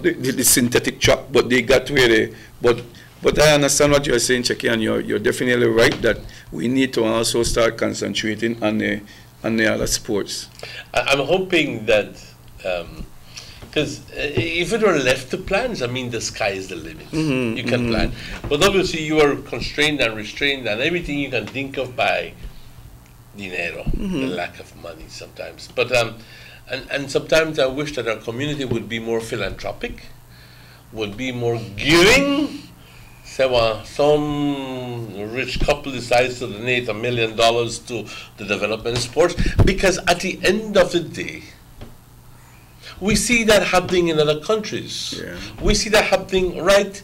the synthetic truck, but they got where they, but I understand what you're saying, Checky, and you're definitely right that we need to also start concentrating on the other sports. I'm hoping that, because if it were left to plans, I mean, the sky is the limit. You can plan. But obviously you are constrained and restrained and everything you can think of by dinero, the lack of money sometimes. But and sometimes I wish that our community would be more philanthropic, would be more giving. So some rich couple decides to donate $1 million to the development of sports, because at the end of the day, we see that happening in other countries. We see that happening right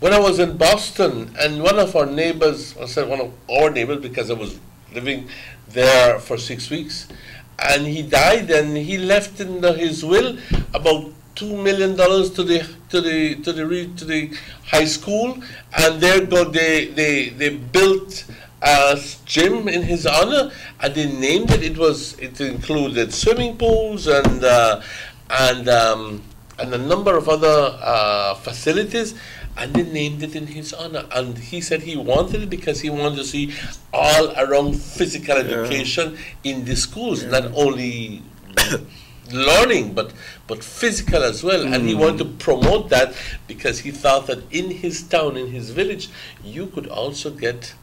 when I was in Boston, and one of our neighbors, I said one of our neighbors because I was living there for 6 weeks, and he died, and he left in his will about $2 million to the high school, and they built a gym in his honor, and they named it. It included swimming pools and a number of other facilities, and they named it in his honor. And he said he wanted it because he wanted to see all around physical education in the schools, not only learning but physical as well. And he wanted to promote that because he thought that in his town, in his village, you could also get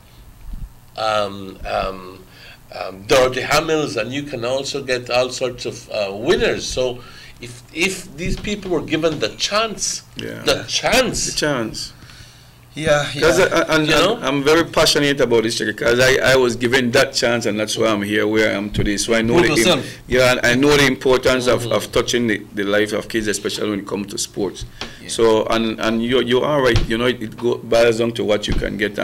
Dorothy Hamills, and you can also get all sorts of winners. So if these people were given the chance, Because I'm very passionate about this, because I was given that chance, and that's why I'm here where I am today. So I know I know the importance of touching the life of kids, especially when it comes to sports. So and you are right. You know, it boils down to what you can get.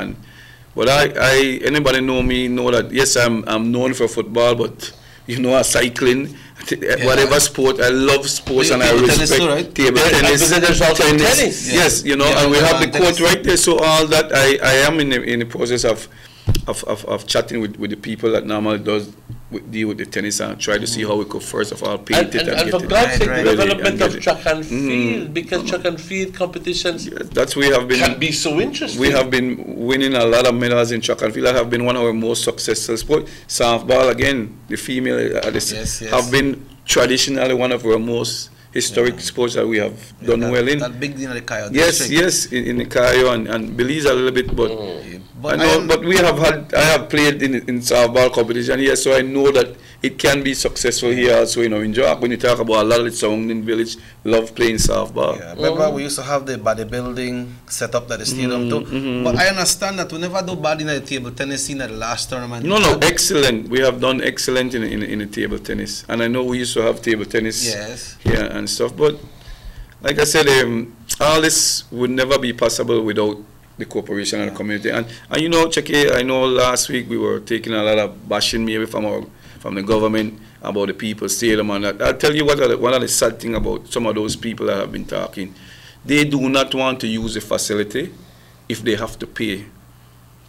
But anybody know me know that yes, I'm known for football, but you know, cycling. Whatever sport, I love sports, and I respect table tennis. Tennis. Yes, you know, and we have the court right there. So all that I am in the process of chatting with the people that normally deal with the tennis, and try to see how we could first of all paint it and for God's sake, the development of track and field, because track and field competitions can be so interesting. We have been winning a lot of medals in track and field. That have been one of our most successful sports. Softball, again, the female have been traditionally one of our most historic sports that we have done well in. That big thing in the Cayo. Yes, in the Cayo and Belize a little bit, but I have played in softball competition here, so I know that it can be successful here also. You know, in Jock, when you talk about a lot of the surrounding village love playing softball. Yeah, remember we used to have the bodybuilding set up at the stadium too. But I understand that we never do bad in the table tennis in the last tournament. No, excellent. We have done excellent in the table tennis, and I know we used to have table tennis here and stuff. But like I said, all this would never be possible without the corporation and the community. And you know, Checky, I know last week we were taking a lot of bashing maybe from the government about the people stadium and that. I'll tell you one of the sad thing about some of those people that have been talking. They do not want to use the facility if they have to pay.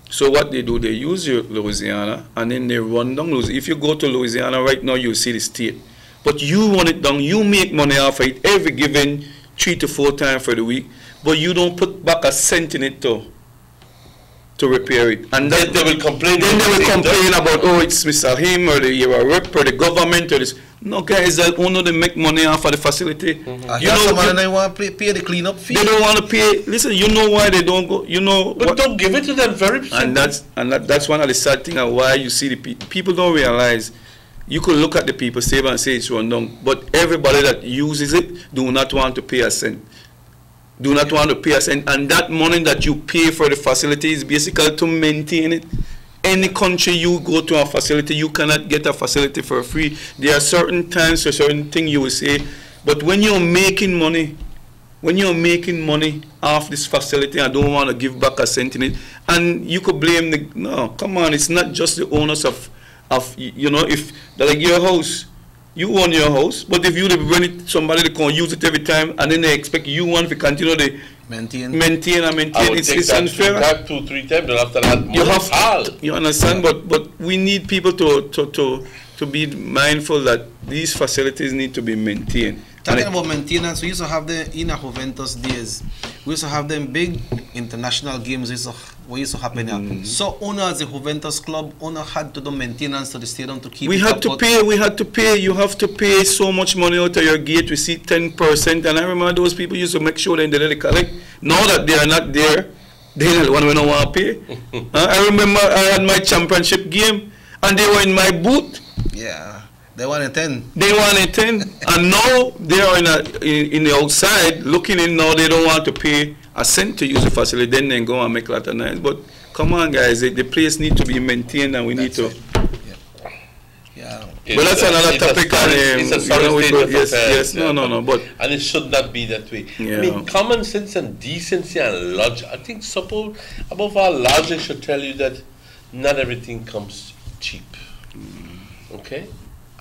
So what they do, they use Louisiana, and then they run down Louisiana. If you go to Louisiana right now, you'll see the state. But you run it down, you make money off of it every given 3 to 4 times for the week, but you don't put back a cent in it to repair it. And then they will complain. Then they will complain about, oh, it's Mr. Him or the rep or the government or this. No, guys, that only they make money off of the facility. You know, they want to pay the cleanup fee. They don't want to pay. Listen, you know why they don't go. You know, but don't give it to them very simple. And that's one of the sad things of why you see the people don't realize. You could look at the people save and say it's run down, but everybody that uses it do not want to pay a cent. Do not want to pay a cent, and that money that you pay for the facility is basically to maintain it. Any country you go to a facility, you cannot get a facility for free. There are certain times for certain things you will say, but when you're making money off this facility, I don't want to give back a cent in it, and you could blame no, come on, it's not just the owners of you know, if like your house, You own your house, but if you rent it, somebody that can use it every time, and then they expect you want to continue to maintain, it's unfair. Back 2-3 times, and after that, you have you understand, but we need people to be mindful that these facilities need to be maintained. Talking about maintenance, we used to have the in Juventus days. We used to have them big international games. What used to happen here. So owner as a Juventus club, owner had to do maintenance to the stadium to keep. We had to pay. You have to pay so much money out of your gate. We see 10%, and I remember those people used to make sure that they collect. Now that they are not there, they don't want to pay. I remember I had my championship game, and they were in my booth. Yeah. They wanted 10. They wanted 10, and now they are in the outside looking in. Now they don't want to pay a cent to use the facility. Then they go and make a lot of noise. But come on, guys, the place needs to be maintained, and we need to. Yeah. But that's another topic. It's a sorry state of affairs. Yes, no. But and it should not be that way. Yeah. I mean, common sense and decency and logic. I think above all, logic should tell you that not everything comes cheap. Okay.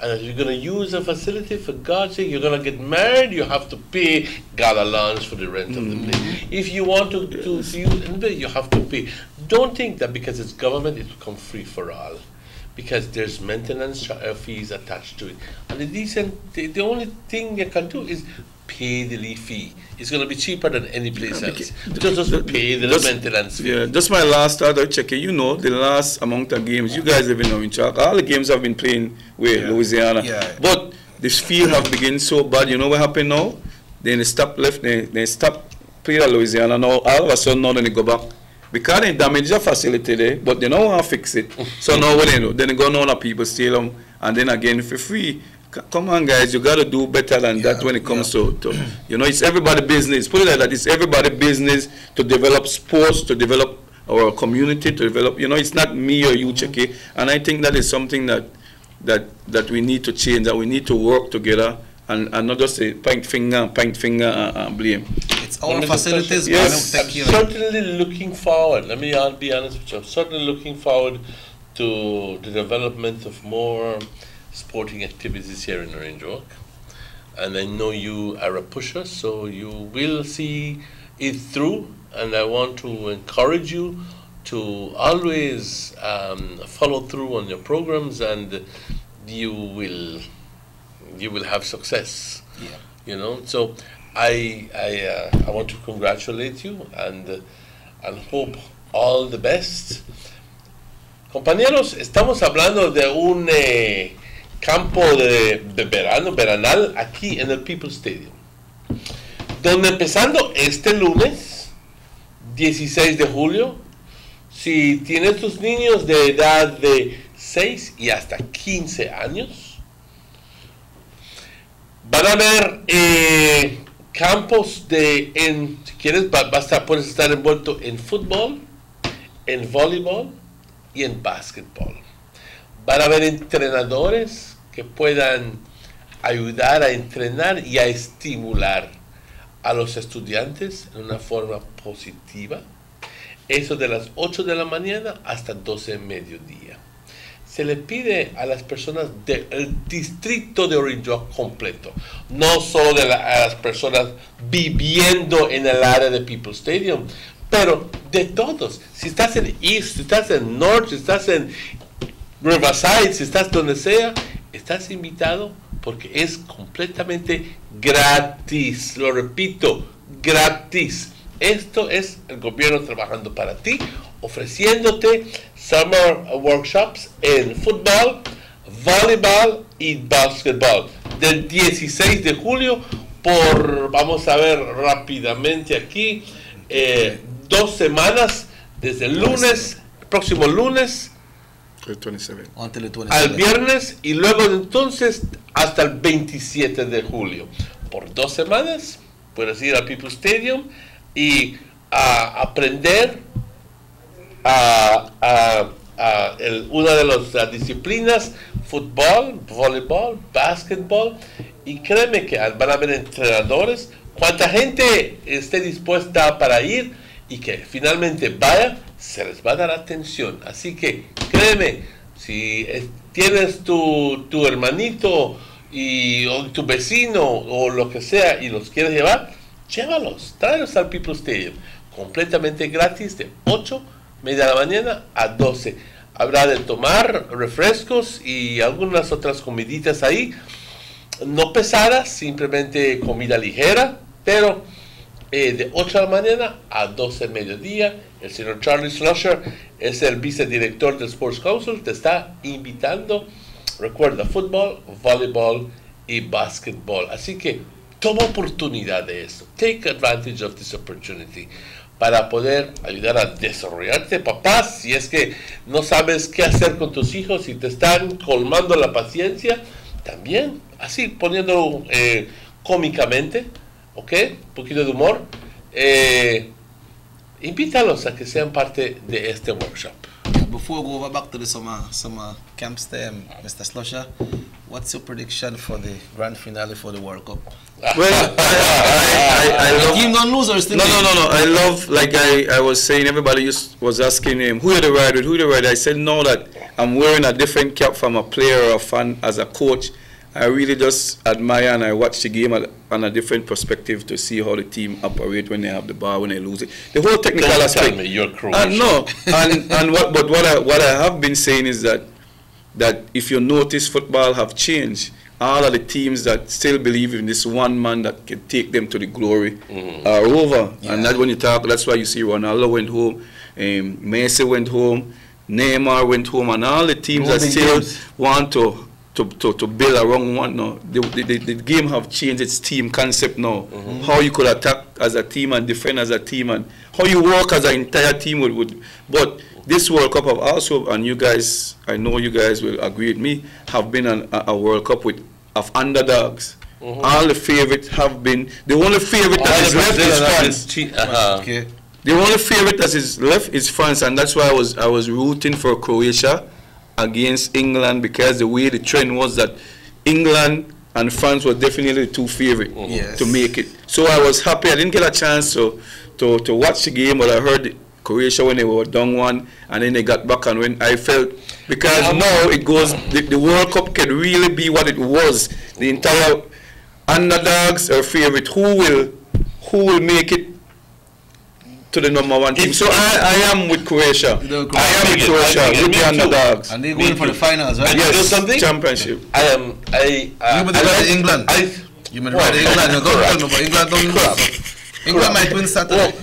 And if you're going to use a facility, for God's sake, you're going to get married, you have to pay gala lounge for the rent of the place. If you want to use it, you have to pay. Don't think that because it's government, it will come free for all. Because there's maintenance fees attached to it. And the only thing you can do is pay the leaf fee. It's going to be cheaper than any place else. Just pay the maintenance fee. Yeah, just my last start check. You know, the last amount of games, you guys have been in charge. All the games have been playing with Louisiana. Yeah. But this field have begun so bad. You know what happened now? Then they stop they stop playing Louisiana. Now all of a sudden now they go back. Because they damage the facility there, but they don't want to fix it. So now what they do? Then they go on to people's stadium, and then again for free. Come on, guys, you got to do better than that when it comes to, you know, it's everybody's business. Put it like that, it's everybody's business to develop sports, to develop our community, to develop, you know, it's not me or you, Checky. And I think that is something that we need to change, that we need to work together and not just say point finger and blame. It's our facilities. Yes, I'm certainly looking forward, let me be honest with you, I'm certainly looking forward to the development of more sporting activities here in Orange Walk, and I know you are a pusher, so you will see it through, and I want to encourage you to always follow through on your programs, and you will have success. Yeah. You know, so I want to congratulate you and hope all the best. Compañeros, estamos hablando de un campo de veranal aquí en el People's Stadium, donde empezando este lunes 16 de julio, si tienes tus niños de edad de 6 y hasta 15 años, van a haber campos si quieres puedes estar envuelto en fútbol, en voleibol y en básquetbol. Van a haber entrenadores que puedan ayudar a entrenar y a estimular a los estudiantes en una forma positiva. Eso de las 8 de la mañana hasta 12 de mediodía. Se le pide a las personas del distrito de Orange Walk completo, no solo a las personas viviendo en el área de People's Stadium, pero de todos. Si estás en East, si estás en North, si estás en Riverside, si estás donde sea, estás invitado porque es completamente gratis. Lo repito, gratis. Esto es el gobierno trabajando para ti, ofreciéndote summer workshops en fútbol, voleibol y básquetbol. Del 16 de julio vamos a ver rápidamente aquí, 2 semanas, desde el lunes, el próximo lunes, al viernes, y luego entonces hasta el 27 de julio. Por 2 semanas puedes ir al People's Stadium y aprender una de las disciplinas, fútbol, voleibol, básquetbol, y créeme que van a haber entrenadores, cuánta gente esté dispuesta para ir y que finalmente vaya, se les va a dar atención. Así que créeme, si tienes tu hermanito o tu vecino o lo que sea y los quieres llevar, llévalos, tráelos al People Stadium, completamente gratis de 8:30 de la mañana a 12. Habrá de tomar refrescos y algunas otras comiditas ahí, no pesadas, simplemente comida ligera, pero de 8 de la mañana a 12 del mediodía. El señor Charlie Slusher es el vicedirector del Sports Council, te está invitando. Recuerda, fútbol, voleibol y básquetbol. Así que toma oportunidad de eso. Take advantage of this opportunity para poder ayudar a desarrollarte, papás. Si es que no sabes qué hacer con tus hijos y te están colmando la paciencia, también, así poniéndolo cómicamente, ¿ok? Un poquito de humor. Invítalos a que sean parte de este workshop. Before we go over back to the summer camps there, Mr. Slusher, what's your prediction for the grand finale for the World Cup? Well, I love... The team don't lose or still... No. I love, like I was saying, everybody was asking him, who you the ride with, who the ride? I said, no, that I'm wearing a different cap from a player or a fan as a coach. I really just admire and I watch the game on a different perspective to see how the team operate when they have the ball, when they lose it. The whole technical aspect. Tell me you're Croatian. No, but what I have been saying is that if you notice, football have changed. All of the teams that still believe in this one man that can take them to the glory are over. Yeah. And that's when you talk. That's why you see Ronaldo went home, Messi went home, Neymar went home, and all the teams that still want to build around one now. The game have changed its team concept now. How you could attack as a team and defend as a team, and how you work as an entire team would. But this World Cup have also, and you guys, I know you guys will agree with me, have been a World Cup of underdogs. All the favorites have been. The only favorite that is left is France. Okay. The only favorite that is left is France, and that's why I was rooting for Croatia against England, because the way the trend was that England and France were definitely the two favorites to make it. So I was happy. I didn't get a chance to watch the game, but I heard Croatia when they were down 1, and then they got back, and when I felt, because now it goes, the World Cup can really be what it was. The entire underdogs are favorite. Who will make it to the #1 team? So I am with Croatia. I am with Croatia with the underdogs. And they're going for the finals, right? Yes, do something? Championship. You would rather England. You would rather England. England don't lose. England might win Saturday.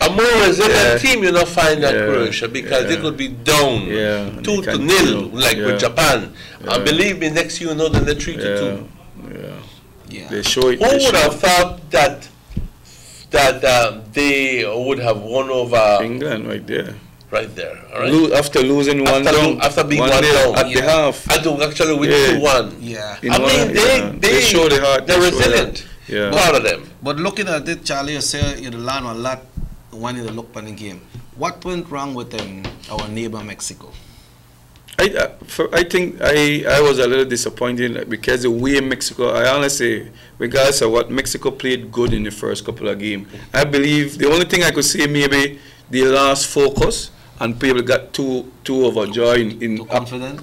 A more resilient team, you know, find that Croatia, because they could be down 2-0 like with Japan. And believe me, next you know, then they're 3-2. They show it. Who would have thought that they would have won over England right there? Right there, all right? After losing after being one down at the half. I do actually win 2-1. Yeah. I mean, they show the heart. They're resilient. Yeah. Proud of them. But looking at it, Charlie, you say you learn a lot when you look at the game. What went wrong with our neighbor Mexico? I think I was a little disappointed because the way Mexico, I honestly, regardless of what, Mexico played good in the first couple of games. I believe the only thing I could say, maybe they lost focus and people got too overjoyed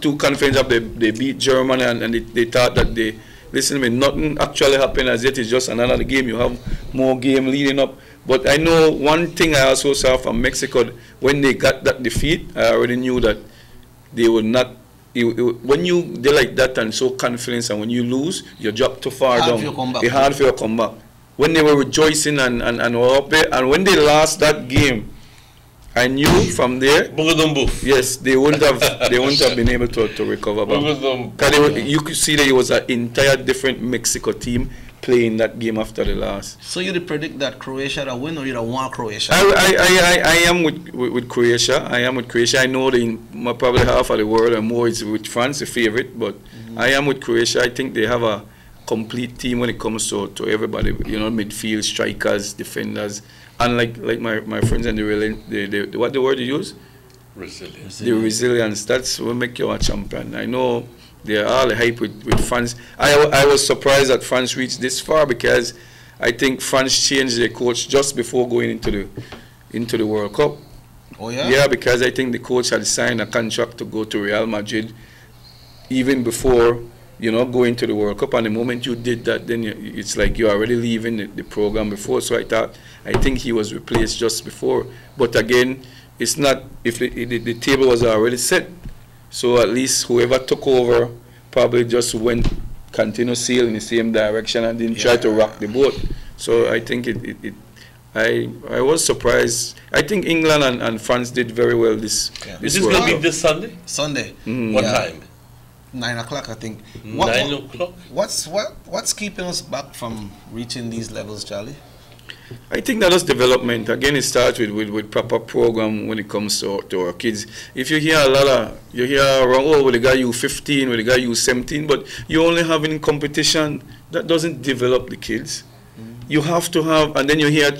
too confident that they beat Germany, and they thought that they, listen to me, nothing actually happened as yet. It's just another game. You have more game leading up. But I know one thing I also saw from Mexico, when they got that defeat, I already knew that they would not, when you they like that and so confident, and when you lose, you drop too far down. It's hard for you to come back. When they were rejoicing and were up there, and when they lost that game, I knew from there, yes, they wouldn't have been able to recover back. You could see that it was an entire different Mexico team playing that game after the last. So you predict that Croatia will win, or you don't want Croatia? I am with Croatia. I am with Croatia. I know probably half of the world and more is with France, the favorite, but I am with Croatia. I think they have a complete team when it comes to everybody. You know, midfield, strikers, defenders, and like my friends in the what the word you use? Resilience. The resilience. That's what make you a champion. I know. They're all hype with France. I was surprised that France reached this far, because I think France changed their coach just before going into the World Cup. Oh yeah? Yeah, because I think the coach had signed a contract to go to Real Madrid even before going to the World Cup. And the moment you did that, then it's like you're already leaving the program before. So I think he was replaced just before. But again, it's not, if the table was already set, so at least whoever took over probably just continue sail in the same direction and didn't try to rock the boat. So I think I was surprised. I think England and France did very well this Is this going to be this Sunday? Sunday. Mm. What time? 9 o'clock, I think. 9 o'clock? What's keeping us back from reaching these levels, Charlie? I think that is development. Again, it starts with proper program when it comes to our kids. If you hear you hear around, well, the guy U15, well, the guy U17, but you only having competition, that doesn't develop the kids. You have to have, and then you hear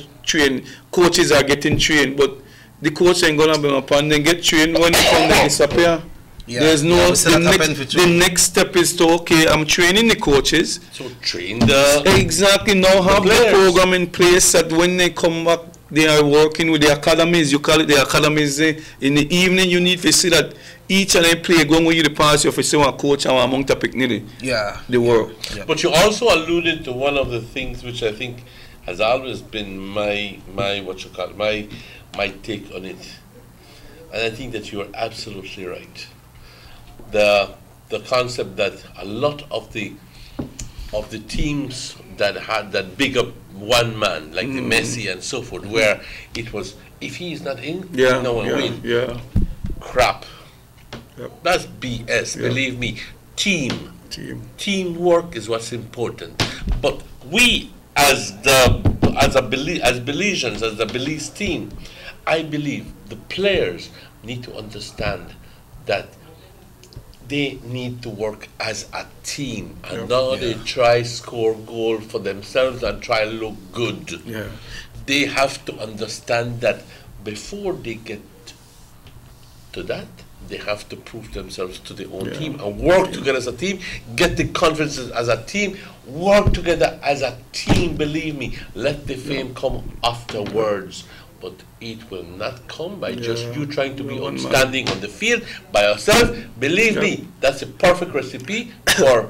coaches are getting trained, but the coach ain't gonna be up and then get trained when they come, they disappear. Yeah. There's no, the next step is to, okay, I'm training the coaches. So train the... Exactly, now have the program in place that when they come back, they are working with the academies. You call it the academies. In the evening, you need to see that each and every player going with you the pass, you have to see one coach and one among the picnic. Yeah. The world. Yeah. But you also alluded to one of the things which I think has always been my take on it. And I think that you are absolutely right. The concept that a lot of the teams that had that big up one man like the Messi and so forth, where it was if he is not in, no one win. Yeah. Crap. Yep. That's BS. Yeah. Believe me. Teamwork is what's important. But we as Belizeans, as the Belize team, I believe the players need to understand that they need to work as a team and not they try score goal for themselves and try look good. Yeah. They have to understand that before they get to that, they have to prove themselves to their own team and work together as a team, get the confidence as a team, work together as a team. Believe me, let the fame come afterwards. But it will not come by just you trying to be outstanding on the field by yourself. Believe me, that's a perfect recipe for...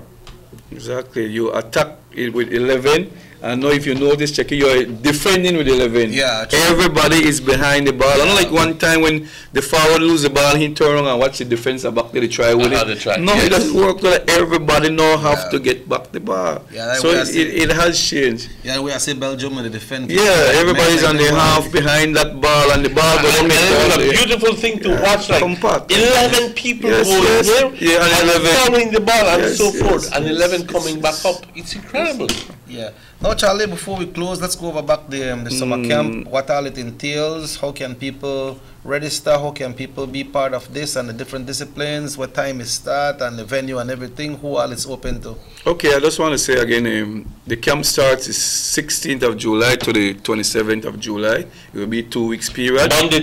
Exactly. You attack it with 11. I know if you notice, Checky, you're defending with 11. Yeah. Everybody is behind the ball. Yeah. Unlike one time when the forward lose the ball, he turn around and watch the defense back there, they try with it. No, it doesn't work like everybody now have to get back the ball. Yeah, so it has changed. Yeah, we are saying Belgium and the defense. Yeah, everybody's on the half behind that ball and the ball goes it's a beautiful thing to watch, like compact. 11 people going here and 11 following the ball and so forth, and 11 coming back up. It's incredible. Yeah. Now, Charlie, before we close, let's go over back the summer camp, what all it entails, how can people register, how can people be part of this and the different disciplines, what time it starts and the venue and everything, who all it's open to? Okay, I just want to say again, the camp starts is 16th of July to the 27th of July. It will be 2 weeks period. Monday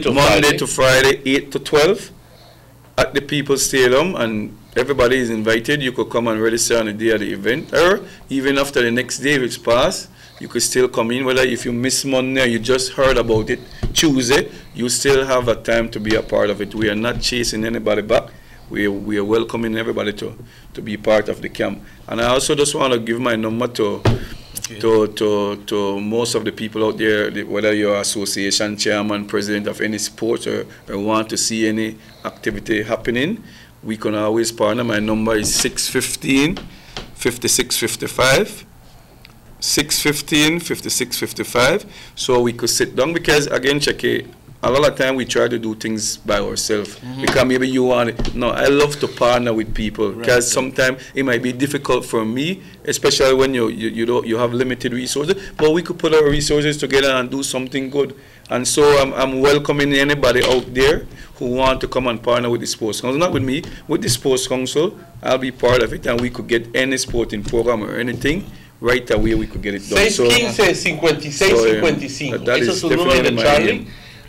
to Friday, 8 to 12 at the People's Stadium, and everybody is invited. You could come and register on the day of the event, or even after the next day which passed, you could still come in. Whether if you miss Monday or you just heard about it Tuesday, you still have a time to be a part of it. We are not chasing anybody back. We are welcoming everybody to be part of the camp. And I also just want to give my number to most of the people out there, whether you're association chairman, president of any sport, or want to see any activity happening, we can always partner. My number is 615-5655. 615-5655. So we could sit down, because again, Checky, a lot of time we try to do things by ourselves because maybe you want it. No, I love to partner with people, because sometimes it might be difficult for me, especially when you have limited resources, but we could put our resources together and do something good. And so I'm welcoming anybody out there who want to come and partner with the Sports Council. Not with me, with the Sports Council. I'll be part of it, and we could get any sporting program or anything right away. We could get it done. 615-5655. Eso es su número de Charlie.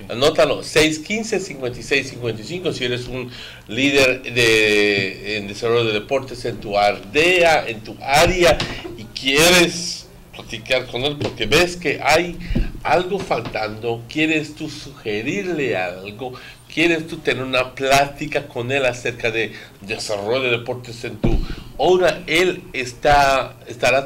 Anótalo, 615-5655. Si eres un líder en desarrollo de deportes en tu aldea, en tu área, y quieres platicar con él porque ves que hay algo faltando, quieres tú sugerirle algo, quieres tú tener una plática con él acerca de desarrollo de deportes en tu Ahora él estará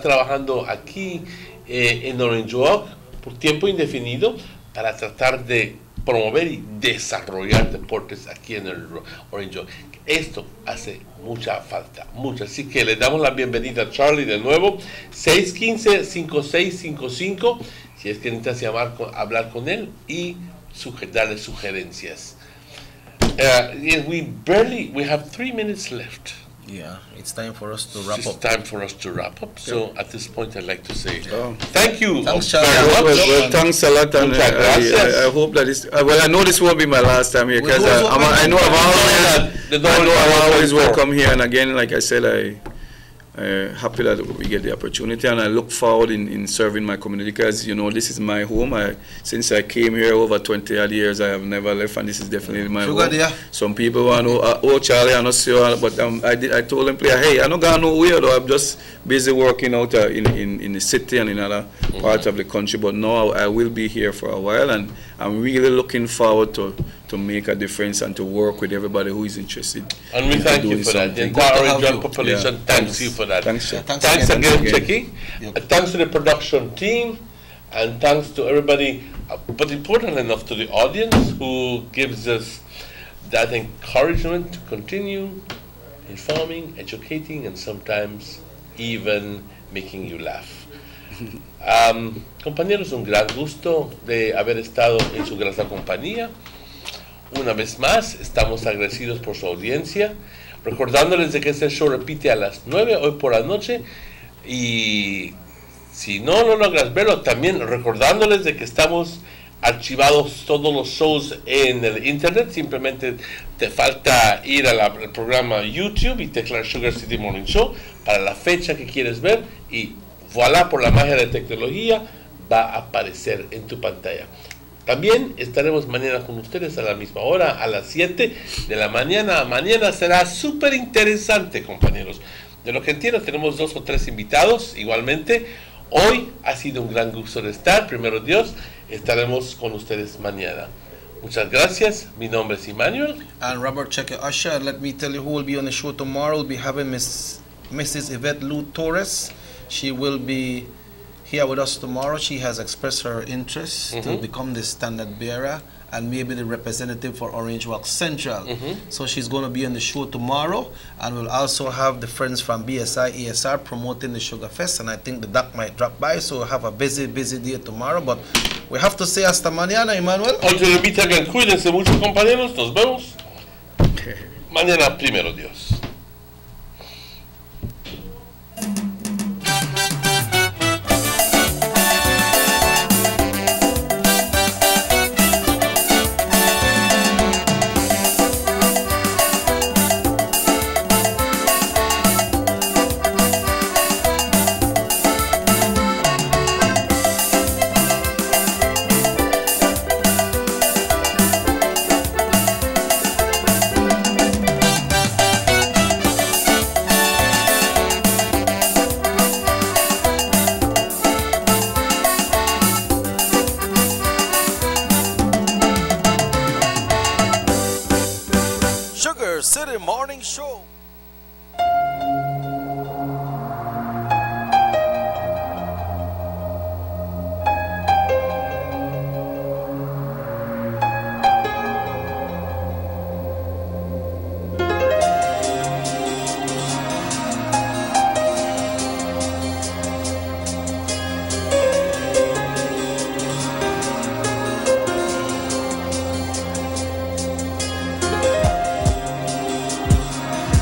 trabajando aquí en Orange Walk por tiempo indefinido para tratar de promover y desarrollar deportes aquí en el Orange Walk. Esto hace mucha falta, mucho. Así que le damos la bienvenida a Charlie de nuevo. 615-5655, si es que necesitas hablar con él y darle sugerencias. We have 3 minutes left. Yeah, it's time for us to wrap up. It's time for us to wrap up. So at this point, I'd like to say thank you. Thanks, very Charlie. much. Well, thanks a lot, and I hope that this. Well, I know this won't be my last time here because I know I've always welcome here, and again, like I said, I'm happy that we get the opportunity, and I look forward in serving my community because, you know, this is my home. Since I came here over 20 odd years, I have never left, and this is definitely my home. Yeah. Some people want to know, Charlie, I'm not sure, but I told them, hey, I'm not going nowhere, though. I'm just busy working out in the city and in other parts of the country, but now I will be here for a while, and I'm really looking forward to make a difference and to work with everybody who is interested. And we thank you for that. The entire Orange Walk population thanks you for that. Thanks again, Checky. Thanks to the production team, and thanks to everybody, but important enough to the audience who gives us that encouragement to continue informing, educating, and sometimes even making you laugh. Compañeros, un gran gusto de haber estado en su grata compañía. Una vez más, estamos agradecidos por su audiencia, recordándoles de que este show repite a las 9 hoy por la noche, y si no logras verlo, también recordándoles de que estamos archivados todos los shows en el internet. Simplemente te falta ir al programa YouTube y teclear Sugar City Morning Show para la fecha que quieres ver, y voilà, por la magia de tecnología va a aparecer en tu pantalla. También estaremos mañana con ustedes a la misma hora, a las 7 de la mañana. Mañana será súper interesante, compañeros. De lo que entiendo, tenemos 2 o 3 invitados igualmente. Hoy ha sido un gran gusto de estar. Primero Dios, estaremos con ustedes mañana. Muchas gracias. Mi nombre es Emmanuel. And Robert Checker Usher. Let me tell you who will be on the show tomorrow. We'll be having Mrs. Yvette Lou Torres. She will be here with us tomorrow. She has expressed her interest to become the standard bearer and maybe the representative for Orange Walk Central. So she's going to be on the show tomorrow, and we'll also have the friends from BSI ESR promoting the Sugar Fest, and I think the doc might drop by, so we'll have a busy day tomorrow, but we have to say hasta mañana, Emmanuel. Cuídense mucho, compañeros. Nos vemos mañana, primero Dios.